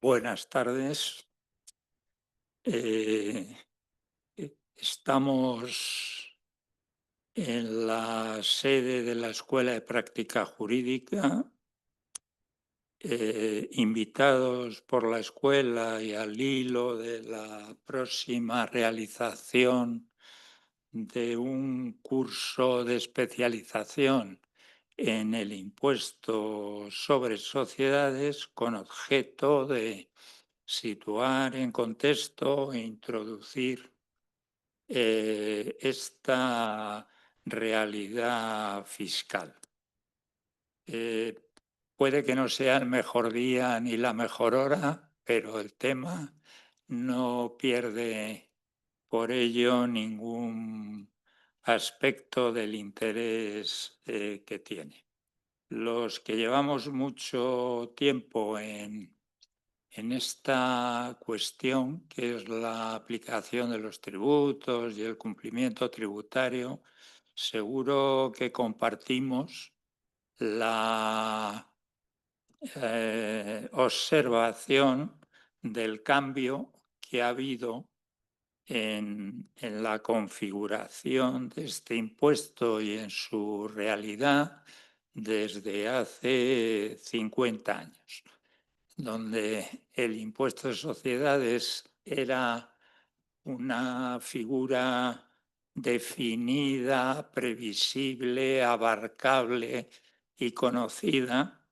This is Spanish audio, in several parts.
Buenas tardes. Estamos en la sede de la Escuela de Práctica Jurídica, invitados por la escuela y al hilo de la próxima realización de un curso de especialización en el impuesto sobre sociedades con objeto de situar en contexto e introducir esta realidad fiscal. Eh, Puede que no sea el mejor día ni la mejor hora, pero el tema no pierde por ello ningún aspecto del interés que tiene. Los que llevamos mucho tiempo en esta cuestión, que es la aplicación de los tributos y el cumplimiento tributario, seguro que compartimos la observación del cambio que ha habido en la configuración de este impuesto y en su realidad desde hace 50 años, donde el impuesto de sociedades era una figura definida, previsible, abarcable y conocida,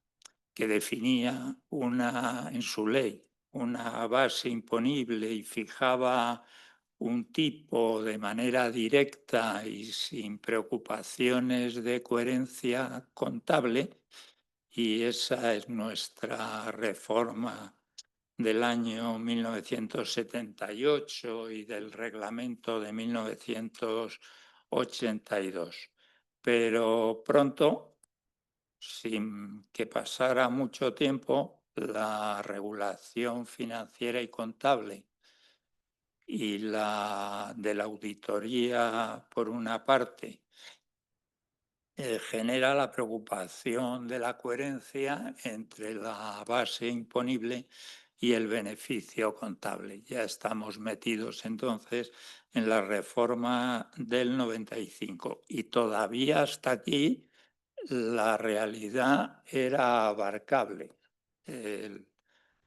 que definía en su ley una base imponible y fijaba un tipo de manera directa y sin preocupaciones de coherencia contable, y esa es nuestra reforma del año 1978 y del reglamento de 1982. Pero pronto, sin que pasara mucho tiempo, la regulación financiera y contable y la de la auditoría, por una parte, genera la preocupación de la coherencia entre la base imponible y el beneficio contable. Ya estamos metidos entonces en la reforma del 95 y todavía hasta aquí la realidad era abarcable. El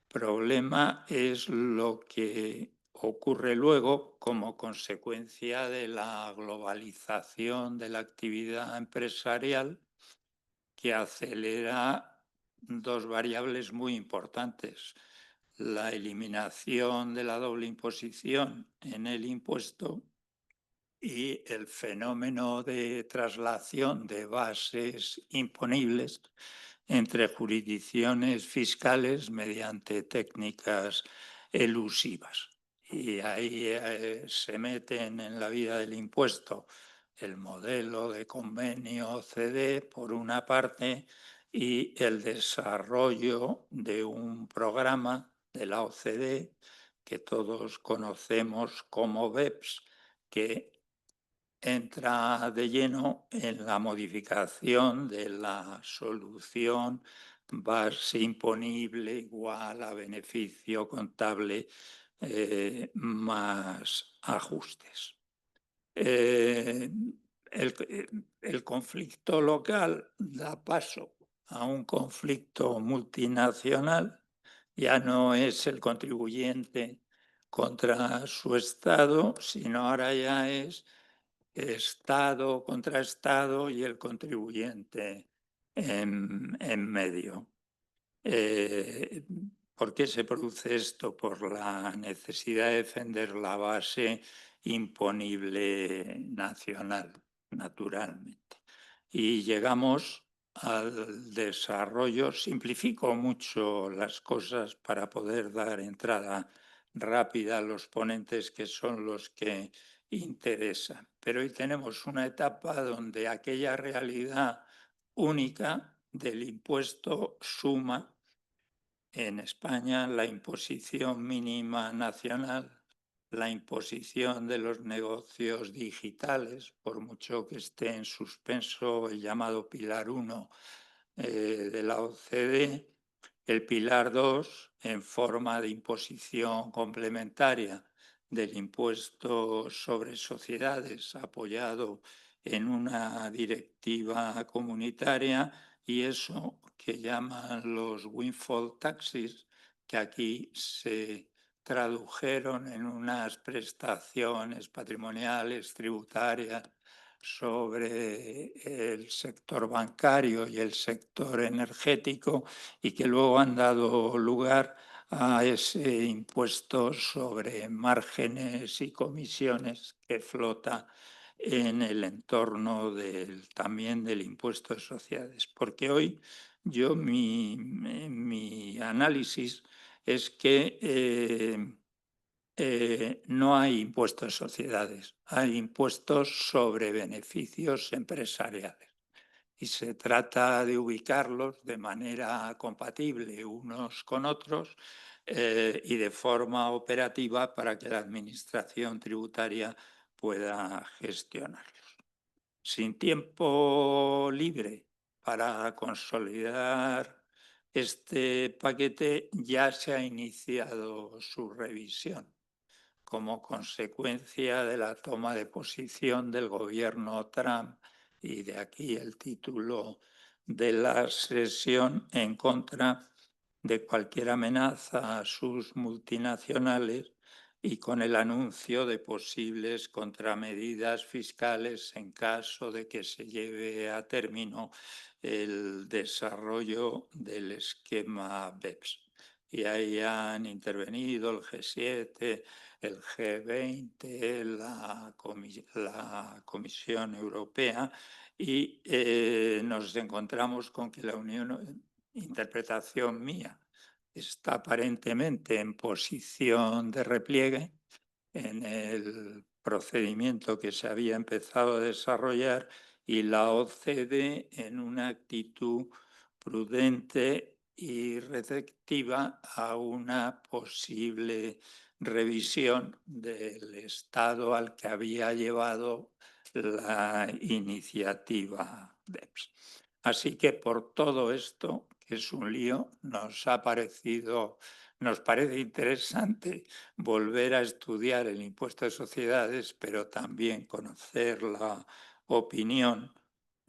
problema es lo que ocurre luego como consecuencia de la globalización de la actividad empresarial, que acelera dos variables muy importantes: la eliminación de la doble imposición en el impuesto y el fenómeno de traslación de bases imponibles entre jurisdicciones fiscales mediante técnicas elusivas. Y ahí se meten en la vida del impuesto el modelo de convenio OCDE, por una parte, y el desarrollo de un programa de la OCDE que todos conocemos como BEPS, que entra de lleno en la modificación de la solución base imponible igual a beneficio contable más ajustes. Eh, el conflicto local da paso a un conflicto multinacional. Ya no es el contribuyente contra su Estado, sino ahora ya es Estado contra Estado y el contribuyente en medio. Eh, ¿Por qué se produce esto? Por la necesidad de defender la base imponible nacional, naturalmente. Y llegamos al desarrollo. Simplifico mucho las cosas para poder dar entrada rápida a los ponentes, que son los que interesan. Pero hoy tenemos una etapa donde aquella realidad única del impuesto suma en España la imposición mínima nacional, la imposición de los negocios digitales, por mucho que esté en suspenso el llamado Pilar 1 de la OCDE, El pilar 2, en forma de imposición complementaria del impuesto sobre sociedades, apoyado en una directiva comunitaria, y eso que llaman los windfall taxes, que aquí se tradujeron en unas prestaciones patrimoniales, tributarias, sobre el sector bancario y el sector energético, y que luego han dado lugar a ese impuesto sobre márgenes y comisiones que flota en el entorno también del impuesto de sociedades. Porque hoy mi análisis es que no hay impuestos de sociedades, hay impuestos sobre beneficios empresariales. Y se trata de ubicarlos de manera compatible unos con otros y de forma operativa para que la Administración tributaria pueda gestionarlos. Sin tiempo libre para consolidar este paquete, ya se ha iniciado su revisión como consecuencia de la toma de posición del gobierno Trump, y de aquí el título de la sesión, en contra de cualquier amenaza a sus multinacionales, y con el anuncio de posibles contramedidas fiscales en caso de que se lleve a término el desarrollo del esquema BEPS. Y ahí han intervenido el G7, el G20, la Comisión Europea, y nos encontramos con que la Unión, interpretación mía, está aparentemente en posición de repliegue en el procedimiento que se había empezado a desarrollar, y la OCDE en una actitud prudente y receptiva a una posible revisión del estado al que había llevado la iniciativa BEPS. Así que por todo esto, que es un lío, nos parece interesante volver a estudiar el impuesto de sociedades, pero también conocer la opinión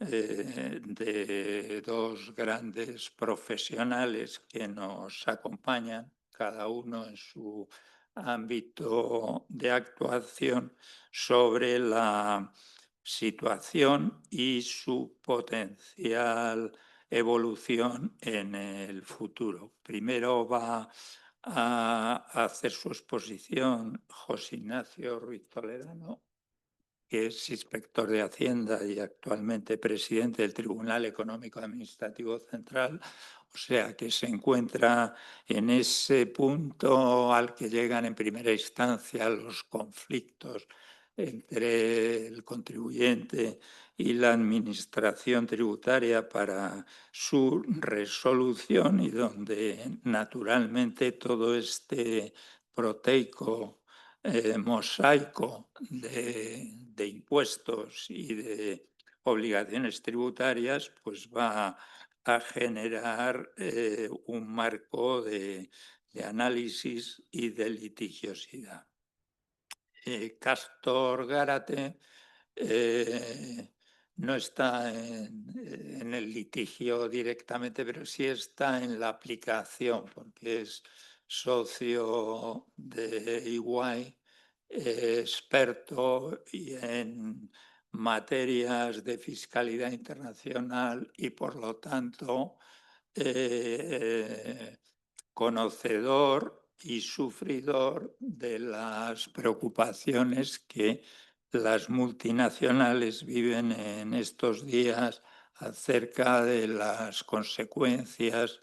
de dos grandes profesionales que nos acompañan, cada uno en su ámbito de actuación, sobre la situación y su potencial evolución en el futuro. Primero va a hacer su exposición José Ignacio Ruiz Toledano, que es inspector de Hacienda y actualmente presidente del Tribunal Económico Administrativo Central, o sea que se encuentra en ese punto al que llegan en primera instancia los conflictos entre el contribuyente y la administración tributaria para su resolución, y donde naturalmente todo este proteico mosaico de impuestos y de obligaciones tributarias, pues va a generar un marco de análisis y de litigiosidad. Castor Gárate no está en el litigio directamente, pero sí está en la aplicación, porque es socio de EY, experto y en materias de fiscalidad internacional, y por lo tanto conocedor y sufridor de las preocupaciones que las multinacionales viven en estos días acerca de las consecuencias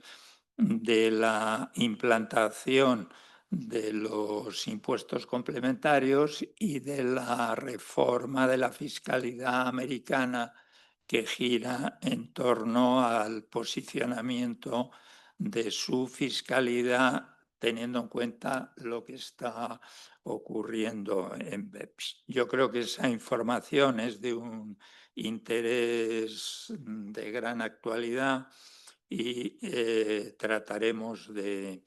de la implantación de los impuestos complementarios y de la reforma de la fiscalidad americana, que gira en torno al posicionamiento de su fiscalidad, teniendo en cuenta lo que está ocurriendo en BEPS. Yo creo que esa información es de un interés de gran actualidad, y trataremos de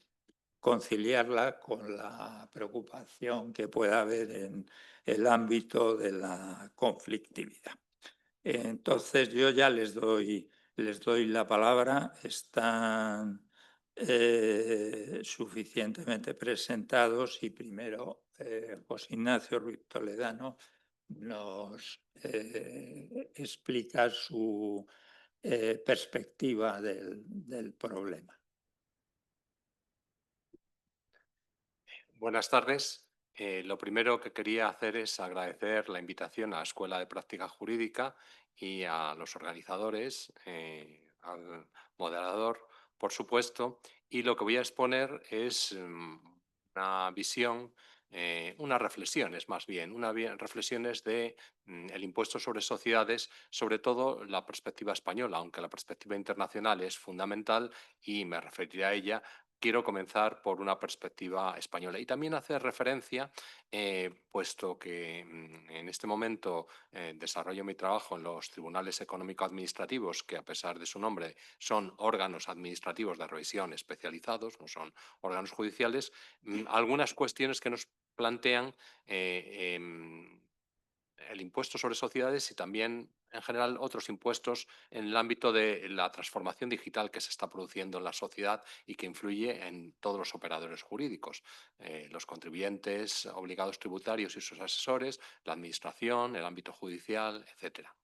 conciliarla con la preocupación que pueda haber en el ámbito de la conflictividad. Entonces yo ya les doy la palabra, están suficientemente presentados y primero José Ignacio Ruiz Toledano nos explica su perspectiva del problema. Buenas tardes. Lo primero que quería hacer es agradecer la invitación a la Escuela de Práctica Jurídica y a los organizadores, al moderador, por supuesto. Y lo que voy a exponer es una visión, unas reflexiones más bien, reflexiones de el impuesto sobre sociedades, sobre todo la perspectiva española, aunque la perspectiva internacional es fundamental y me referiré a ella. Quiero comenzar por una perspectiva española y también hacer referencia, puesto que en este momento desarrollo mi trabajo en los tribunales económico-administrativos, que a pesar de su nombre son órganos administrativos de revisión especializados, no son órganos judiciales, algunas cuestiones que nos plantean el impuesto sobre sociedades y también, en general, otros impuestos en el ámbito de la transformación digital que se está produciendo en la sociedad y que influye en todos los operadores jurídicos, los contribuyentes, obligados tributarios y sus asesores, la administración, el ámbito judicial, etcétera.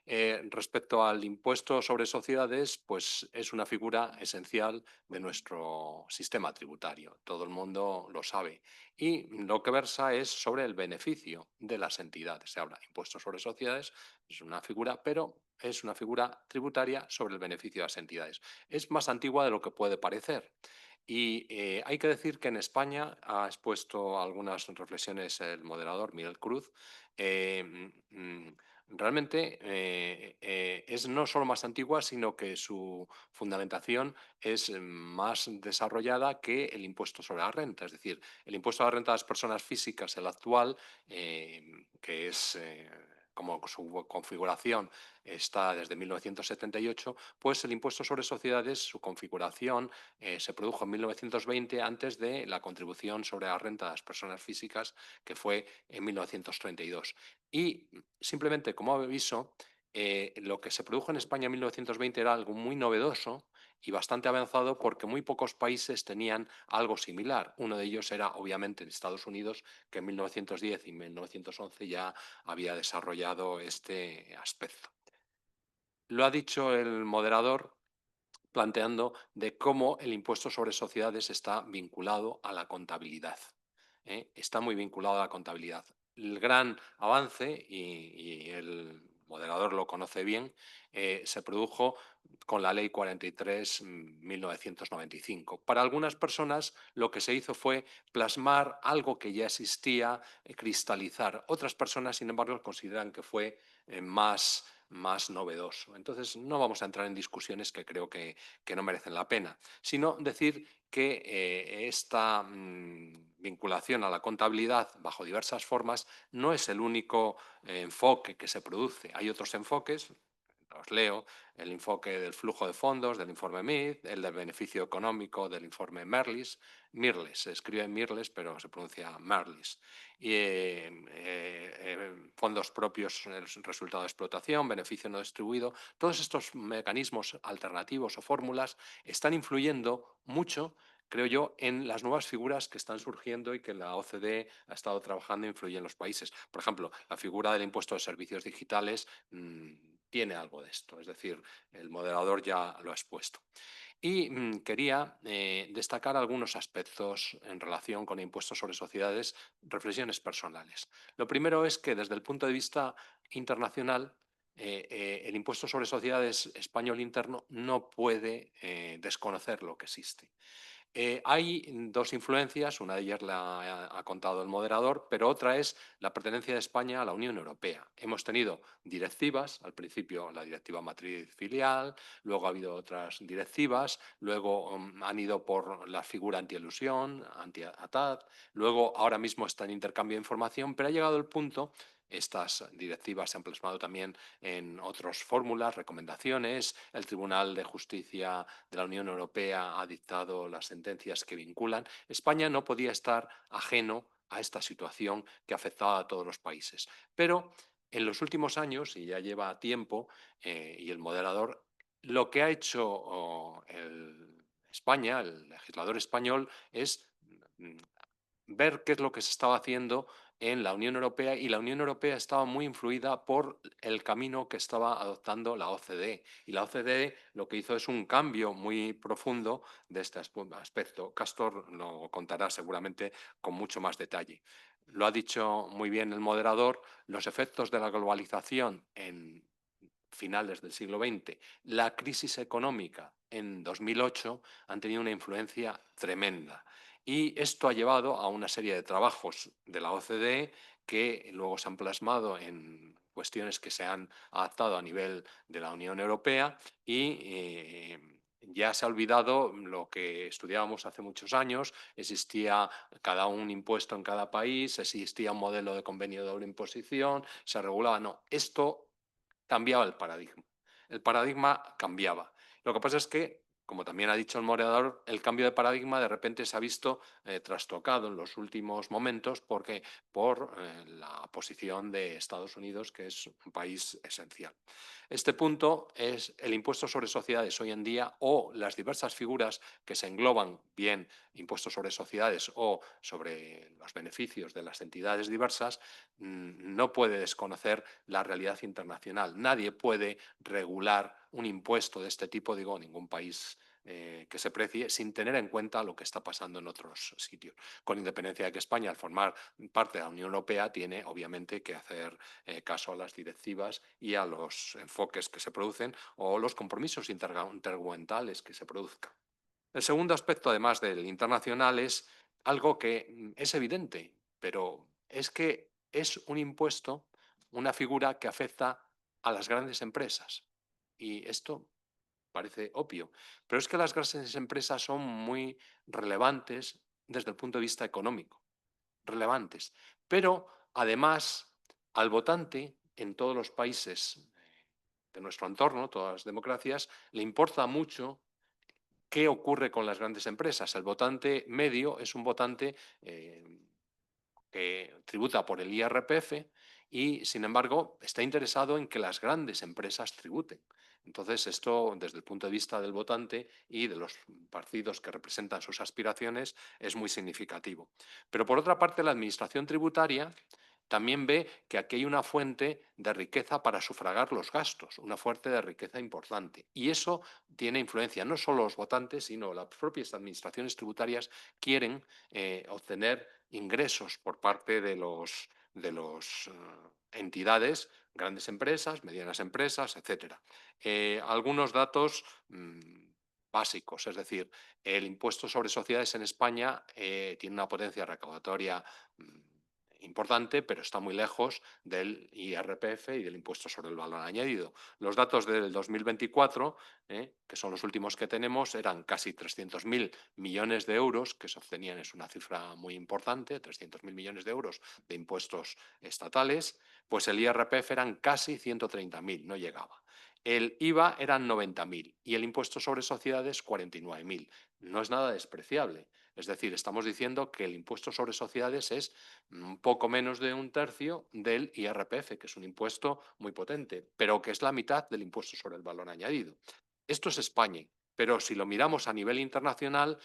Respecto al impuesto sobre sociedades, pues es una figura esencial de nuestro sistema tributario. Todo el mundo lo sabe. Y lo que versa es sobre el beneficio de las entidades. Se habla de impuesto sobre sociedades, es una figura, pero es una figura tributaria sobre el beneficio de las entidades. Es más antigua de lo que puede parecer. Y hay que decir que en España ha expuesto algunas reflexiones el moderador Miguel Cruz. Realmente es no solo más antigua, sino que su fundamentación es más desarrollada que el impuesto sobre la renta. Es decir, el impuesto a la renta de las personas físicas, el actual, que es como su configuración está desde 1978, pues el impuesto sobre sociedades, su configuración se produjo en 1920 antes de la contribución sobre la renta de las personas físicas, que fue en 1932. Y simplemente como aviso, lo que se produjo en España en 1920 era algo muy novedoso y bastante avanzado porque muy pocos países tenían algo similar. Uno de ellos era obviamente en Estados Unidos, que en 1910 y 1911 ya había desarrollado este aspecto. Lo ha dicho el moderador planteando de cómo el impuesto sobre sociedades está vinculado a la contabilidad. Está muy vinculado a la contabilidad. El gran avance, y el moderador lo conoce bien, se produjo con la Ley 43/1995. Para algunas personas lo que se hizo fue plasmar algo que ya existía, cristalizar. Otras personas, sin embargo, consideran que fue más novedoso. Entonces, no vamos a entrar en discusiones que creo que no merecen la pena, sino decir que esta vinculación a la contabilidad bajo diversas formas no es el único enfoque que se produce. Hay otros enfoques. Os leo: el enfoque del flujo de fondos del informe MID, el del beneficio económico del informe Mirles, se escribe Mirles pero se pronuncia Merlis, y fondos propios, el resultado de explotación, beneficio no distribuido. Todos estos mecanismos alternativos o fórmulas están influyendo mucho, creo yo, en las nuevas figuras que están surgiendo y que la OCDE ha estado trabajando e influye en los países. Por ejemplo, la figura del impuesto de servicios digitales tiene algo de esto, es decir, el moderador ya lo ha expuesto. Y quería destacar algunos aspectos en relación con impuestos sobre sociedades, reflexiones personales. Lo primero es que desde el punto de vista internacional, el impuesto sobre sociedades español interno no puede desconocer lo que existe. Hay dos influencias, una de ellas la ha contado el moderador, pero otra es la pertenencia de España a la Unión Europea. Hemos tenido directivas, al principio la directiva matriz filial, luego ha habido otras directivas, luego han ido por la figura antielusión, anti-ATAD, luego ahora mismo está en intercambio de información, pero ha llegado el punto Estas directivas se han plasmado también en otras fórmulas, recomendaciones. El Tribunal de Justicia de la Unión Europea ha dictado las sentencias que vinculan. España no podía estar ajeno a esta situación que afectaba a todos los países. Pero en los últimos años, y ya lleva tiempo, y el moderador, lo que ha hecho España, el legislador español, es mm, ver qué es lo que se estaba haciendo en la Unión Europea, y la Unión Europea estaba muy influida por el camino que estaba adoptando la OCDE. Y la OCDE lo que hizo es un cambio muy profundo de este aspecto. Castor lo contará seguramente con mucho más detalle. Lo ha dicho muy bien el moderador, los efectos de la globalización en finales del siglo XX, la crisis económica en 2008 han tenido una influencia tremenda. Y esto ha llevado a una serie de trabajos de la OCDE que luego se han plasmado en cuestiones que se han adaptado a nivel de la Unión Europea, y ya se ha olvidado lo que estudiábamos hace muchos años. Existía cada un impuesto en cada país, existía un modelo de convenio de doble imposición, se regulaba. No, esto cambiaba el paradigma. El paradigma cambiaba. Lo que pasa es que, como también ha dicho el moderador, el cambio de paradigma de repente se ha visto trastocado en los últimos momentos porque por la posición de Estados Unidos, que es un país esencial. Este punto es el impuesto sobre sociedades hoy en día, o las diversas figuras que se engloban, bien impuestos sobre sociedades o sobre los beneficios de las entidades diversas, no puede desconocer la realidad internacional. Nadie puede regular un impuesto de este tipo, digo, ningún país que se precie, sin tener en cuenta lo que está pasando en otros sitios. Con independencia de que España, al formar parte de la Unión Europea, tiene obviamente que hacer caso a las directivas y a los enfoques que se producen, o los compromisos intergubernamentales que se produzcan. El segundo aspecto, además del internacional, es algo que es evidente, pero es que es un impuesto, una figura que afecta a las grandes empresas. Y esto parece obvio, pero es que las grandes empresas son muy relevantes desde el punto de vista económico, relevantes. Pero además, al votante en todos los países de nuestro entorno, todas las democracias, le importa mucho qué ocurre con las grandes empresas. El votante medio es un votante que tributa por el IRPF y, sin embargo, está interesado en que las grandes empresas tributen. Entonces, esto, desde el punto de vista del votante y de los partidos que representan sus aspiraciones, es muy significativo. Pero, por otra parte, la Administración tributaria también ve que aquí hay una fuente de riqueza para sufragar los gastos, una fuente de riqueza importante. Y eso tiene influencia. No solo los votantes, sino las propias administraciones tributarias quieren obtener ingresos por parte de los entidades, grandes empresas, medianas empresas, etcétera. Algunos datos básicos, es decir, el impuesto sobre sociedades en España tiene una potencia recaudatoria importante, pero está muy lejos del IRPF y del impuesto sobre el valor añadido. Los datos del 2024, que son los últimos que tenemos, eran casi 300.000 millones de euros que se obtenían. Es una cifra muy importante, 300.000 millones de euros de impuestos estatales. Pues el IRPF eran casi 130.000, no llegaba. El IVA eran 90.000 y el impuesto sobre sociedades 49.000. No es nada despreciable. Es decir, estamos diciendo que el impuesto sobre sociedades es un poco menos de un tercio del IRPF, que es un impuesto muy potente, pero que es la mitad del impuesto sobre el valor añadido. Esto es España, pero si lo miramos a nivel internacional,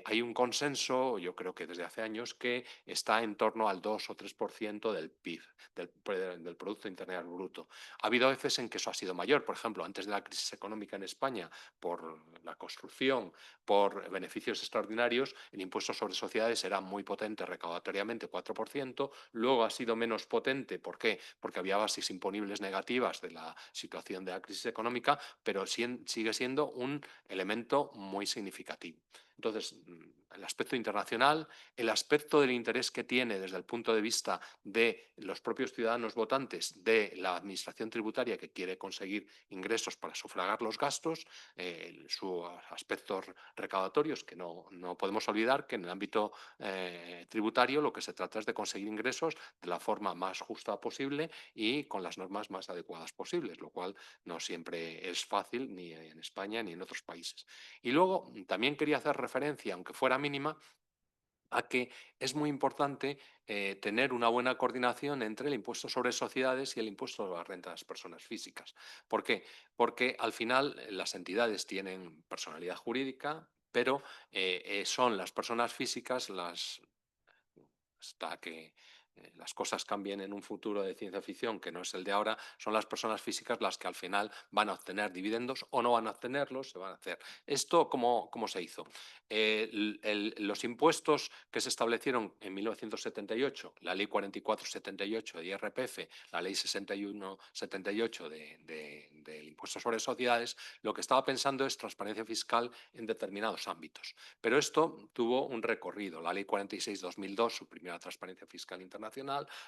hay un consenso, yo creo que desde hace años, que está en torno al 2 o 3% del PIB, del Producto Interno Bruto. Ha habido veces en que eso ha sido mayor. Por ejemplo, antes de la crisis económica en España, por la construcción, por beneficios extraordinarios, el impuesto sobre sociedades era muy potente recaudatoriamente, 4%. Luego ha sido menos potente. ¿Por qué? Porque había bases imponibles negativas de la situación de la crisis económica, pero sigue siendo un elemento muy significativo. Entonces, el aspecto internacional, el aspecto del interés que tiene desde el punto de vista de los propios ciudadanos votantes, de la administración tributaria que quiere conseguir ingresos para sufragar los gastos, sus aspectos recaudatorios, que no podemos olvidar que en el ámbito tributario lo que se trata es de conseguir ingresos de la forma más justa posible y con las normas más adecuadas posibles, lo cual no siempre es fácil ni en España ni en otros países. Y luego también quería hacer referencia, aunque fuera mínima, a que es muy importante tener una buena coordinación entre el impuesto sobre sociedades y el impuesto sobre la renta de las personas físicas. ¿Por qué? Porque al final las entidades tienen personalidad jurídica, pero son las personas físicas las hasta que las cosas cambien en un futuro de ciencia ficción que no es el de ahora, son las personas físicas las que al final van a obtener dividendos o no van a obtenerlos, se van a hacer. ¿Esto cómo se hizo? Los impuestos que se establecieron en 1978, la ley 4478 de IRPF, la ley 6178 del impuesto sobre sociedades, lo que estaba pensando es transparencia fiscal en determinados ámbitos. Pero esto tuvo un recorrido. La ley 46-2002 suprimió la transparencia fiscal internacional,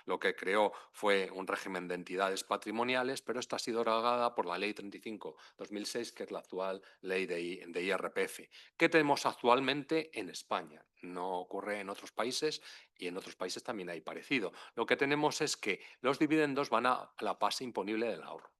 lo que creó fue un régimen de entidades patrimoniales, pero esta ha sido derogada por la ley 35-2006, que es la actual ley de IRPF. ¿Qué tenemos actualmente en España? No ocurre en otros países y en otros países también hay parecido. Lo que tenemos es que los dividendos van a la base imponible del ahorro.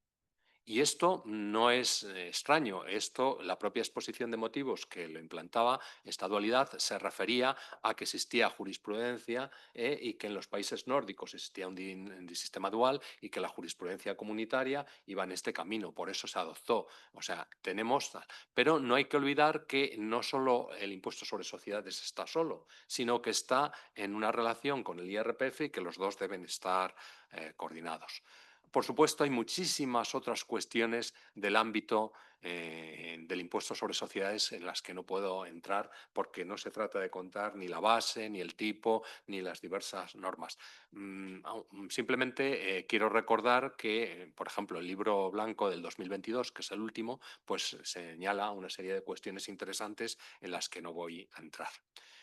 Y esto no es extraño, esto, la propia exposición de motivos que lo implantaba, esta dualidad, se refería a que existía jurisprudencia y que en los países nórdicos existía un sistema dual y que la jurisprudencia comunitaria iba en este camino, por eso se adoptó. O sea, tenemos, pero no hay que olvidar que no solo el impuesto sobre sociedades está solo, sino que está en una relación con el IRPF y que los dos deben estar coordinados. Por supuesto, hay muchísimas otras cuestiones del ámbito del impuesto sobre sociedades en las que no puedo entrar porque no se trata de contar ni la base, ni el tipo, ni las diversas normas. Simplemente quiero recordar que, por ejemplo, el libro blanco del 2022, que es el último, pues señala una serie de cuestiones interesantes en las que no voy a entrar.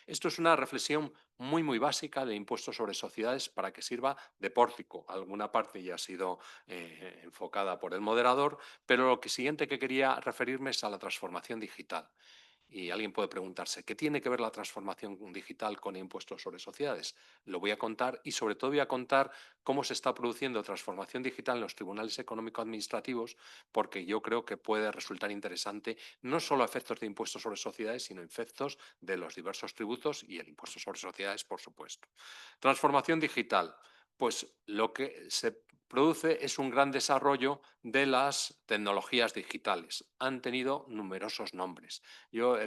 Esto es una reflexión muy básica de impuestos sobre sociedades para que sirva de pórtico. Alguna parte ya ha sido enfocada por el moderador, pero lo siguiente que quería referirme es a la transformación digital. Y alguien puede preguntarse, ¿qué tiene que ver la transformación digital con impuestos sobre sociedades? Lo voy a contar y sobre todo voy a contar cómo se está produciendo transformación digital en los tribunales económico-administrativos, porque yo creo que puede resultar interesante no solo a efectos de impuestos sobre sociedades, sino a efectos de los diversos tributos y el impuesto sobre sociedades, por supuesto. Transformación digital. Pues lo que se produce es un gran desarrollo de las tecnologías digitales. Han tenido numerosos nombres. Yo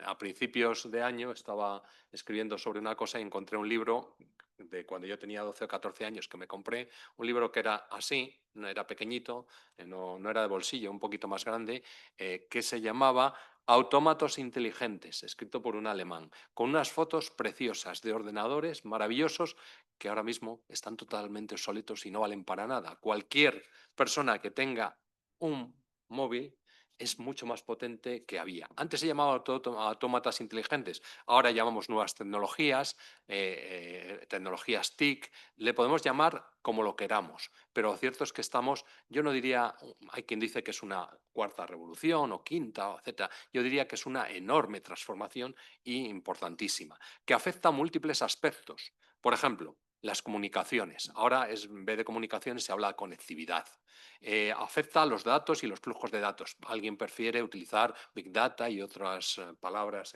a principios de año estaba escribiendo sobre una cosa y encontré un libro de cuando yo tenía 12 o 14 años que me compré, un libro que era así, no era pequeñito, no era de bolsillo, un poquito más grande, que se llamaba Autómatos inteligentes, escrito por un alemán, con unas fotos preciosas de ordenadores maravillosos que ahora mismo están totalmente obsoletos y no valen para nada. Cualquier persona que tenga un móvil es mucho más potente que había. Antes se llamaba autómatas inteligentes, ahora llamamos nuevas tecnologías, tecnologías TIC, le podemos llamar como lo queramos, pero lo cierto es que estamos, yo no diría, hay quien dice que es una cuarta revolución o quinta, etcétera, yo diría que es una enorme transformación y importantísima, que afecta a múltiples aspectos. Por ejemplo, las comunicaciones. Ahora en vez de comunicaciones se habla de conectividad. Afecta a los datos y los flujos de datos. Alguien prefiere utilizar Big Data y otras palabras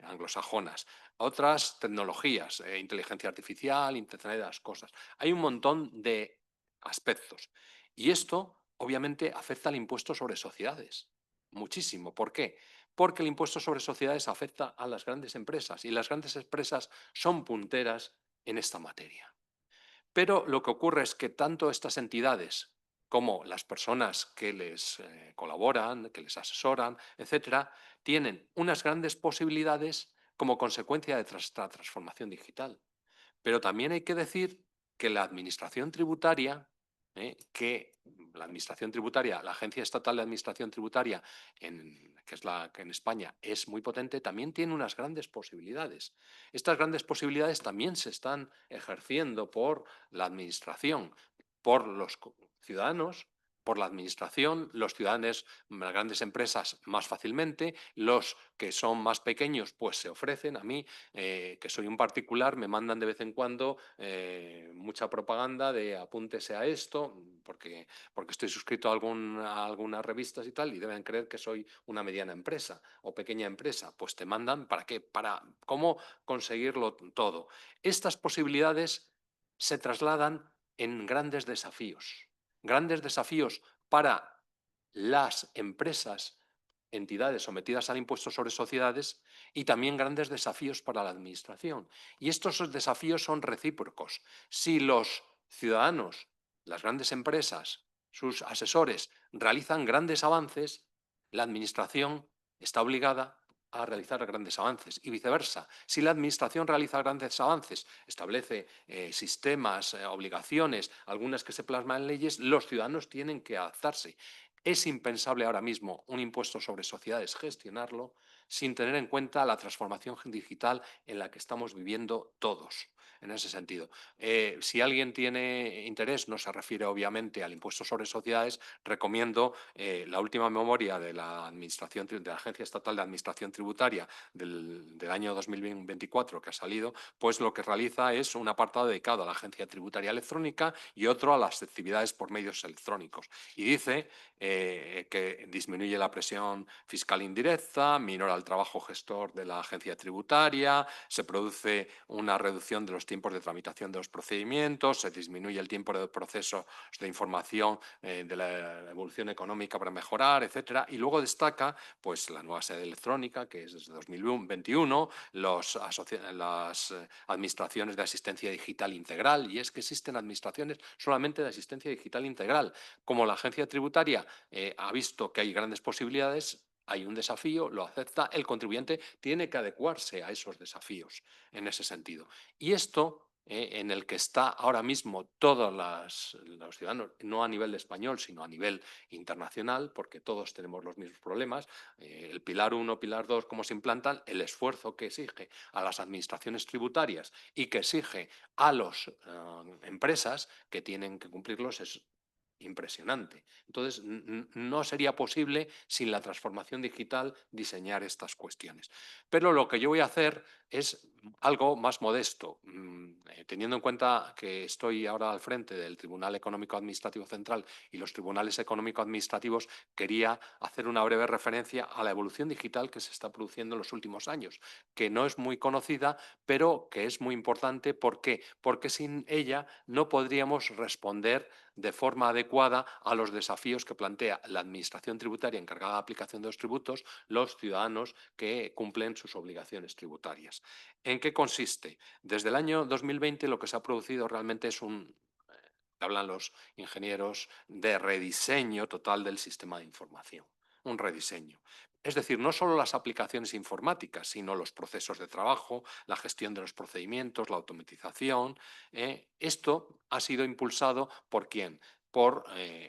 anglosajonas. Otras tecnologías, inteligencia artificial, Internet de las cosas. Hay un montón de aspectos. Y esto, obviamente, afecta al impuesto sobre sociedades. Muchísimo. ¿Por qué? Porque el impuesto sobre sociedades afecta a las grandes empresas y las grandes empresas son punteras en esta materia. Pero lo que ocurre es que tanto estas entidades como las personas que les colaboran, que les asesoran, etcétera, tienen unas grandes posibilidades como consecuencia de esta transformación digital. Pero también hay que decir que la administración tributaria que la Administración Tributaria, la Agencia Estatal de Administración Tributaria, que es la que en España es muy potente, también tiene unas grandes posibilidades. Estas grandes posibilidades también se están ejerciendo por la Administración, por los ciudadanos, por la Administración, los ciudadanos, las grandes empresas más fácilmente, los que son más pequeños pues se ofrecen. A mí, que soy un particular, me mandan de vez en cuando mucha propaganda de apúntese a esto, porque estoy suscrito a algunas revistas y tal, y deben creer que soy una mediana empresa o pequeña empresa. Pues te mandan ¿para qué? Para cómo conseguirlo todo. Estas posibilidades se trasladan en grandes desafíos para las empresas, entidades sometidas al impuesto sobre sociedades y también grandes desafíos para la administración. Y estos desafíos son recíprocos. Si los ciudadanos, las grandes empresas, sus asesores realizan grandes avances, la administración está obligada a realizar grandes avances y viceversa. Si la administración realiza grandes avances, establece sistemas, obligaciones, algunas que se plasman en leyes, los ciudadanos tienen que adaptarse. Es impensable ahora mismo un impuesto sobre sociedades gestionarlo sin tener en cuenta la transformación digital en la que estamos viviendo todos. En ese sentido, si alguien tiene interés, no se refiere obviamente al impuesto sobre sociedades, recomiendo la última memoria de la Administración, de la Agencia Estatal de Administración Tributaria del año 2024 que ha salido, pues lo que realiza es un apartado dedicado a la Agencia Tributaria Electrónica y otro a las actividades por medios electrónicos. Y dice que disminuye la presión fiscal indirecta, minora el trabajo gestor de la agencia tributaria, se produce una reducción de los tiempos de tramitación de los procedimientos, se disminuye el tiempo de procesos de información de la evolución económica para mejorar, etcétera. Y luego destaca pues, la nueva sede electrónica, que es desde 2021, las administraciones de asistencia digital integral, y es que existen administraciones solamente de asistencia digital integral. Como la agencia tributaria ha visto que hay grandes posibilidades, hay un desafío, lo acepta, el contribuyente tiene que adecuarse a esos desafíos en ese sentido. Y esto en el que está ahora mismo todos los ciudadanos, no a nivel español, sino a nivel internacional, porque todos tenemos los mismos problemas, el pilar 1, pilar 2, cómo se implantan, el esfuerzo que exige a las administraciones tributarias y que exige a las empresas que tienen que cumplirlos es impresionante. Entonces, no sería posible sin la transformación digital diseñar estas cuestiones. Pero lo que yo voy a hacer es algo más modesto, teniendo en cuenta que estoy ahora al frente del Tribunal Económico Administrativo Central y los tribunales económico-administrativos, quería hacer una breve referencia a la evolución digital que se está produciendo en los últimos años, que no es muy conocida, pero que es muy importante. ¿Por qué? Porque sin ella no podríamos responder de forma adecuada a los desafíos que plantea la Administración tributaria encargada de la aplicación de los tributos, los ciudadanos que cumplen sus obligaciones tributarias. ¿En qué consiste? Desde el año 2020 lo que se ha producido realmente es hablan los ingenieros, de rediseño total del sistema de información. Un rediseño. Es decir, no solo las aplicaciones informáticas, sino los procesos de trabajo, la gestión de los procedimientos, la automatización. Esto ha sido impulsado ¿por quién? Por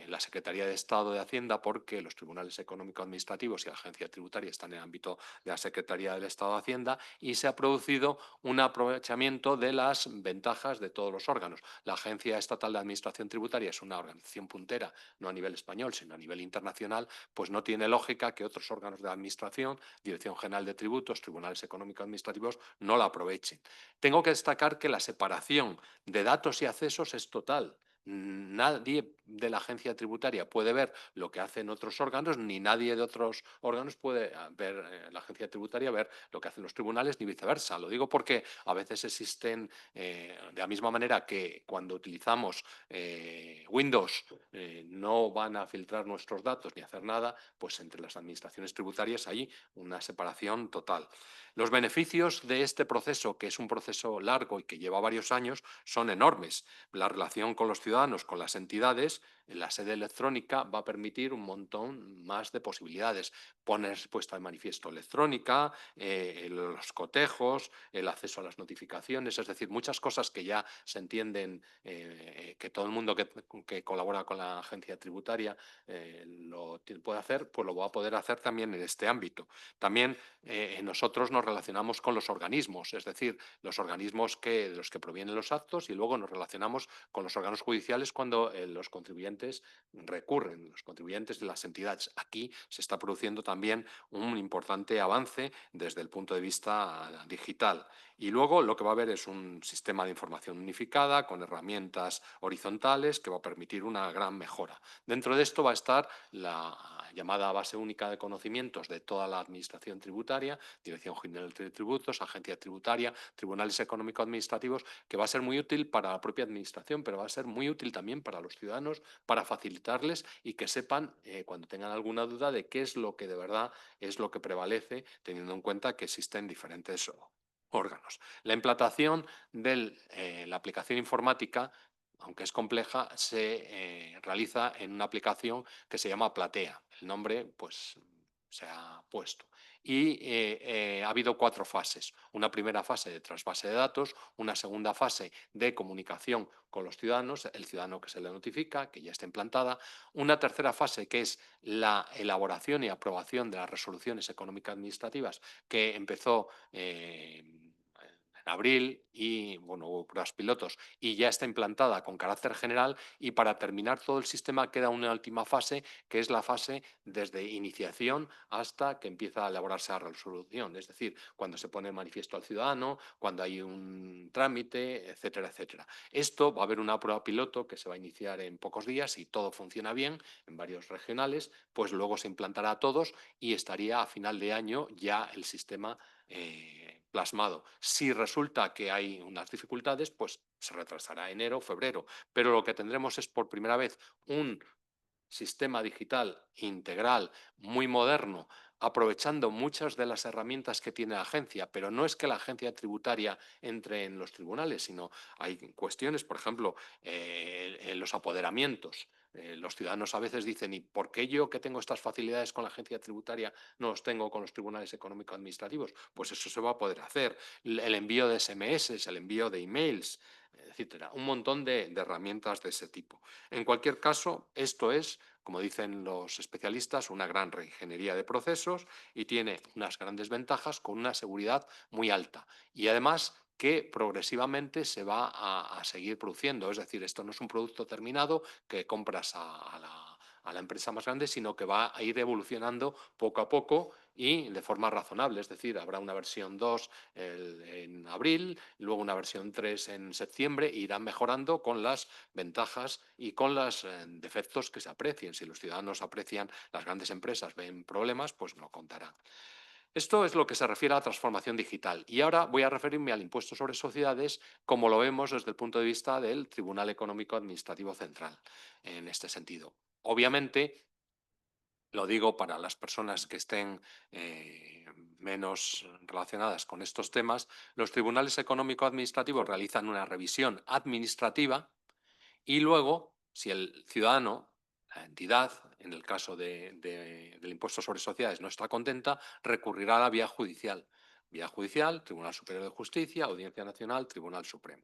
la Secretaría de Estado de Hacienda, porque los tribunales económico-administrativos y la agencia tributaria están en el ámbito de la Secretaría del Estado de Hacienda, y se ha producido un aprovechamiento de las ventajas de todos los órganos. La Agencia Estatal de Administración Tributaria es una organización puntera, no a nivel español, sino a nivel internacional, pues no tiene lógica que otros órganos de la Administración, Dirección General de Tributos, tribunales económico-administrativos, no la aprovechen. Tengo que destacar que la separación de datos y accesos es total. Nadie de la agencia tributaria puede ver lo que hacen otros órganos, ni nadie de otros órganos puede ver, la agencia tributaria, ver lo que hacen los tribunales, ni viceversa. Lo digo porque a veces existen, de la misma manera que cuando utilizamos Windows no van a filtrar nuestros datos ni hacer nada, pues entre las administraciones tributarias hay una separación total. Los beneficios de este proceso, que es un proceso largo y que lleva varios años, son enormes. La relación con los ciudadanos, con las entidades, La sede electrónica va a permitir un montón más de posibilidades. Poner puesta de manifiesto electrónica, los cotejos, el acceso a las notificaciones, es decir, muchas cosas que ya se entienden, que todo el mundo que colabora con la agencia tributaria puede hacer, pues lo va a poder hacer también en este ámbito. También nosotros nos relacionamos con los organismos, es decir, los organismos de los que provienen los actos, y luego nos relacionamos con los órganos judiciales cuando los contribuyentes recurren, los contribuyentes de las entidades. Aquí se está produciendo también un importante avance desde el punto de vista digital. Y luego lo que va a haber es un sistema de información unificada con herramientas horizontales que va a permitir una gran mejora. Dentro de esto va a estar la llamada base única de conocimientos de toda la administración tributaria, Dirección General de Tributos, Agencia Tributaria, Tribunales Económico-Administrativos, que va a ser muy útil para la propia administración, pero va a ser muy útil también para los ciudadanos, para facilitarles y que sepan, cuando tengan alguna duda, de qué es lo que de verdad es lo que prevalece, teniendo en cuenta que existen diferentes órganos. La implantación de la aplicación informática, aunque es compleja, se realiza en una aplicación que se llama Platea. El nombre, pues, se ha puesto. Y ha habido 4 fases. Una primera fase de trasvase de datos, una segunda fase de comunicación con los ciudadanos, el ciudadano que se le notifica, que ya está implantada, una tercera fase que es la elaboración y aprobación de las resoluciones económicas administrativas, que empezó en abril y bueno, hubo pruebas pilotos y ya está implantada con carácter general, y para terminar todo el sistema queda una última fase, que es la fase desde iniciación hasta que empieza a elaborarse la resolución, es decir, cuando se pone en manifiesto al ciudadano, cuando hay un trámite, etcétera, etcétera. Esto va a haber una prueba piloto que se va a iniciar en pocos días. Si todo funciona bien en varios regionales, pues luego se implantará a todos y estaría a final de año ya el sistema plasmado. Si resulta que hay unas dificultades, pues se retrasará enero, febrero, pero lo que tendremos es por primera vez un sistema digital integral, muy moderno, aprovechando muchas de las herramientas que tiene la agencia, pero no es que la agencia tributaria entre en los tribunales, sino hay cuestiones, por ejemplo, en los apoderamientos. Los ciudadanos a veces dicen, ¿y por qué yo, que tengo estas facilidades con la agencia tributaria, no los tengo con los tribunales económico-administrativos? Pues eso se va a poder hacer. El envío de SMS, el envío de emails, etcétera. Un montón de herramientas de ese tipo. En cualquier caso, esto es, como dicen los especialistas, una gran reingeniería de procesos y tiene unas grandes ventajas con una seguridad muy alta. Y además que progresivamente se va a seguir produciendo. Es decir, esto no es un producto terminado que compras a la empresa más grande, sino que va a ir evolucionando poco a poco y de forma razonable. Es decir, habrá una versión 2 en abril, luego una versión 3 en septiembre, e irán mejorando con las ventajas y con los defectos que se aprecien. Si los ciudadanos aprecian, las grandes empresas ven problemas, pues lo contarán. Esto es lo que se refiere a la transformación digital. Y ahora voy a referirme al impuesto sobre sociedades, como lo vemos desde el punto de vista del Tribunal Económico Administrativo Central, en este sentido. Obviamente, lo digo para las personas que estén menos relacionadas con estos temas, los tribunales económico-administrativos realizan una revisión administrativa y luego, si el ciudadano, la entidad, en el caso del impuesto sobre sociedades, no está contenta, recurrirá a la vía judicial. Vía judicial, Tribunal Superior de Justicia, Audiencia Nacional, Tribunal Supremo.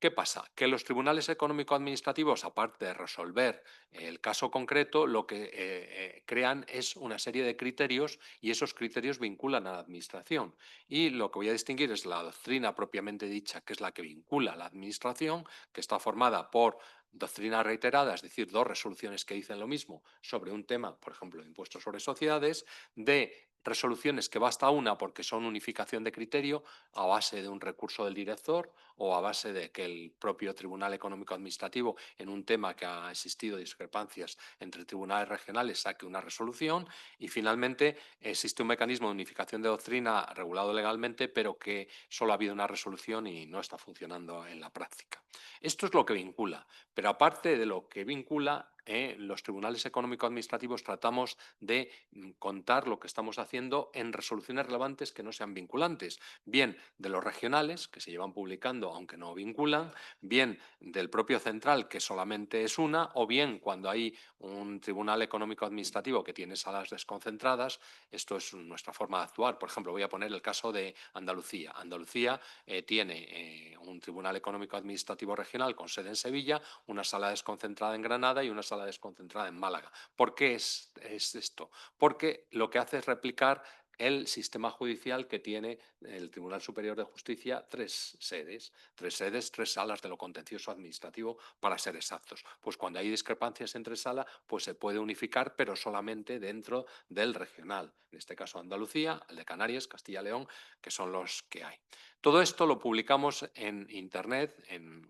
¿Qué pasa? Que los tribunales económico-administrativos, aparte de resolver el caso concreto, lo que crean es una serie de criterios, y esos criterios vinculan a la administración. Y lo que voy a distinguir es la doctrina propiamente dicha, que es la que vincula a la administración, que está formada por doctrina reiterada, es decir, 2 resoluciones que dicen lo mismo sobre un tema, por ejemplo, de impuestos sobre sociedades, de resoluciones que basta una porque son unificación de criterio a base de un recurso del director o a base de que el propio Tribunal Económico Administrativo, en un tema que ha existido discrepancias entre tribunales regionales, saque una resolución. Y finalmente existe un mecanismo de unificación de doctrina regulado legalmente, pero que solo ha habido una resolución y no está funcionando en la práctica. Esto es lo que vincula, pero aparte de lo que vincula, los tribunales económico-administrativos tratamos de contar lo que estamos haciendo en resoluciones relevantes que no sean vinculantes, bien de los regionales, que se llevan publicando aunque no vinculan, bien del propio central, que solamente es una, o bien cuando hay un tribunal económico-administrativo que tiene salas desconcentradas. Esto es nuestra forma de actuar. Por ejemplo, voy a poner el caso de Andalucía. Andalucía tiene un tribunal económico-administrativo regional con sede en Sevilla, una sala desconcentrada en Granada y una sala desconcentrada en Málaga. ¿Por qué es esto? Porque lo que hace es replicar el sistema judicial que tiene el Tribunal Superior de Justicia, tres sedes, tres salas de lo contencioso administrativo, para ser exactos. Pues cuando hay discrepancias entre salas, pues se puede unificar, pero solamente dentro del regional. En este caso Andalucía, el de Canarias, Castilla-León, que son los que hay. Todo esto lo publicamos en Internet, en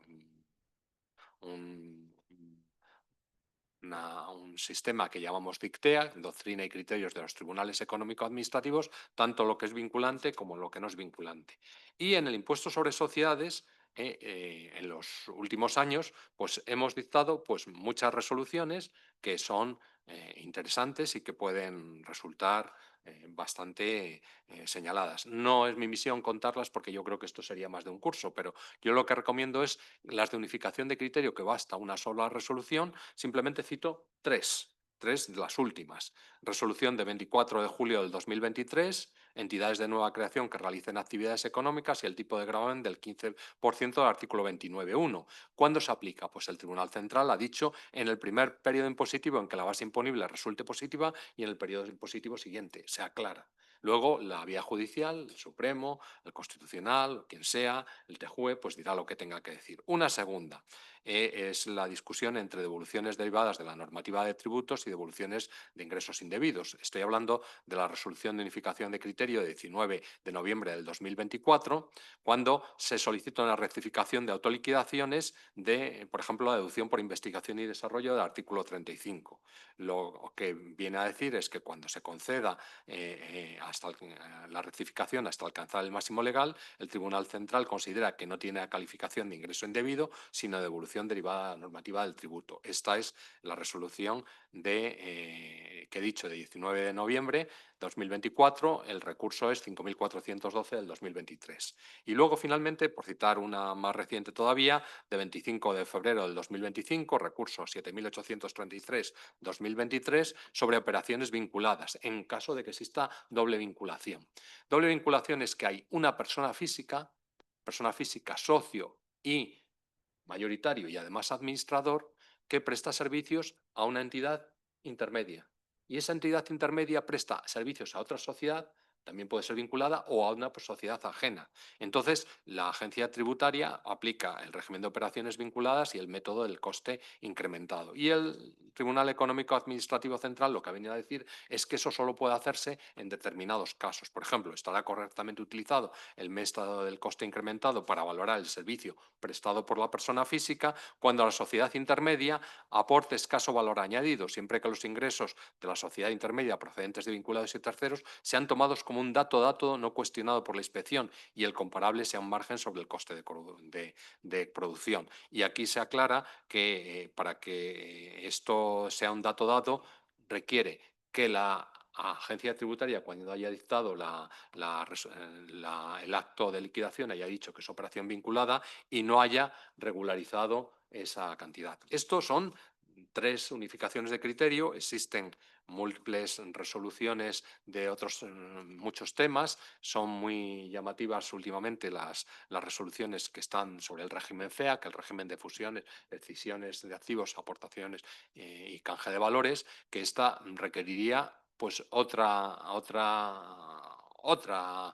un, un sistema que llamamos DICTEA, Doctrina y Criterios de los Tribunales Económico-Administrativos, tanto lo que es vinculante como lo que no es vinculante. Y en el impuesto sobre sociedades, en los últimos años, pues hemos dictado pues, muchas resoluciones que son interesantes y que pueden resultar bastante señaladas. No es mi misión contarlas porque yo creo que esto sería más de un curso, pero yo lo que recomiendo es las de unificación de criterio, que basta una sola resolución. Simplemente cito tres de las últimas. Resolución de 24 de julio del 2023, entidades de nueva creación que realicen actividades económicas y el tipo de gravamen del 15% del artículo 29.1. ¿Cuándo se aplica? Pues el Tribunal Central ha dicho en el primer periodo impositivo en que la base imponible resulte positiva y en el periodo impositivo siguiente. Se aclara. Luego, la vía judicial, el Supremo, el Constitucional, quien sea, el TJUE, pues dirá lo que tenga que decir. Una segunda es la discusión entre devoluciones derivadas de la normativa de tributos y devoluciones de ingresos indebidos. Estoy hablando de la resolución de unificación de criterio de 19 de noviembre del 2024, cuando se solicita una rectificación de autoliquidaciones de, por ejemplo, la deducción por investigación y desarrollo del artículo 35. Lo que viene a decir es que cuando se conceda la rectificación hasta alcanzar el máximo legal, el Tribunal Central considera que no tiene la calificación de ingreso indebido, sino de devolución derivada de la normativa del tributo. Esta es la resolución que he dicho, de 19 de noviembre de 2024, el recurso es 5.412 del 2023. Y luego, finalmente, por citar una más reciente todavía, de 25 de febrero del 2025, recurso 7.833-2023, sobre operaciones vinculadas, en caso de que exista doble vinculación. Doble vinculación es que hay una persona física socio y mayoritario y además administrador, que presta servicios a una entidad intermedia. Y esa entidad intermedia presta servicios a otra sociedad, también puede ser vinculada, o a una sociedad ajena. Entonces, la agencia tributaria aplica el régimen de operaciones vinculadas y el método del coste incrementado. Y el Tribunal Económico Administrativo Central lo que ha venido a decir es que eso solo puede hacerse en determinados casos. Por ejemplo, estará correctamente utilizado el método del coste incrementado para valorar el servicio prestado por la persona física cuando la sociedad intermedia aporte escaso valor añadido, siempre que los ingresos de la sociedad intermedia procedentes de vinculados y terceros sean tomados como un dato no cuestionado por la inspección y el comparable sea un margen sobre el coste de producción. Y aquí se aclara que para que esto sea un dato requiere que la agencia tributaria, cuando haya dictado el acto de liquidación, haya dicho que es operación vinculada y no haya regularizado esa cantidad. Estos son tres unificaciones de criterio. Existen múltiples resoluciones de otros muchos temas. Son muy llamativas últimamente las resoluciones que están sobre el régimen FEAC, el régimen de fusiones, decisiones de activos, aportaciones y canje de valores, que esta requeriría pues otra, otra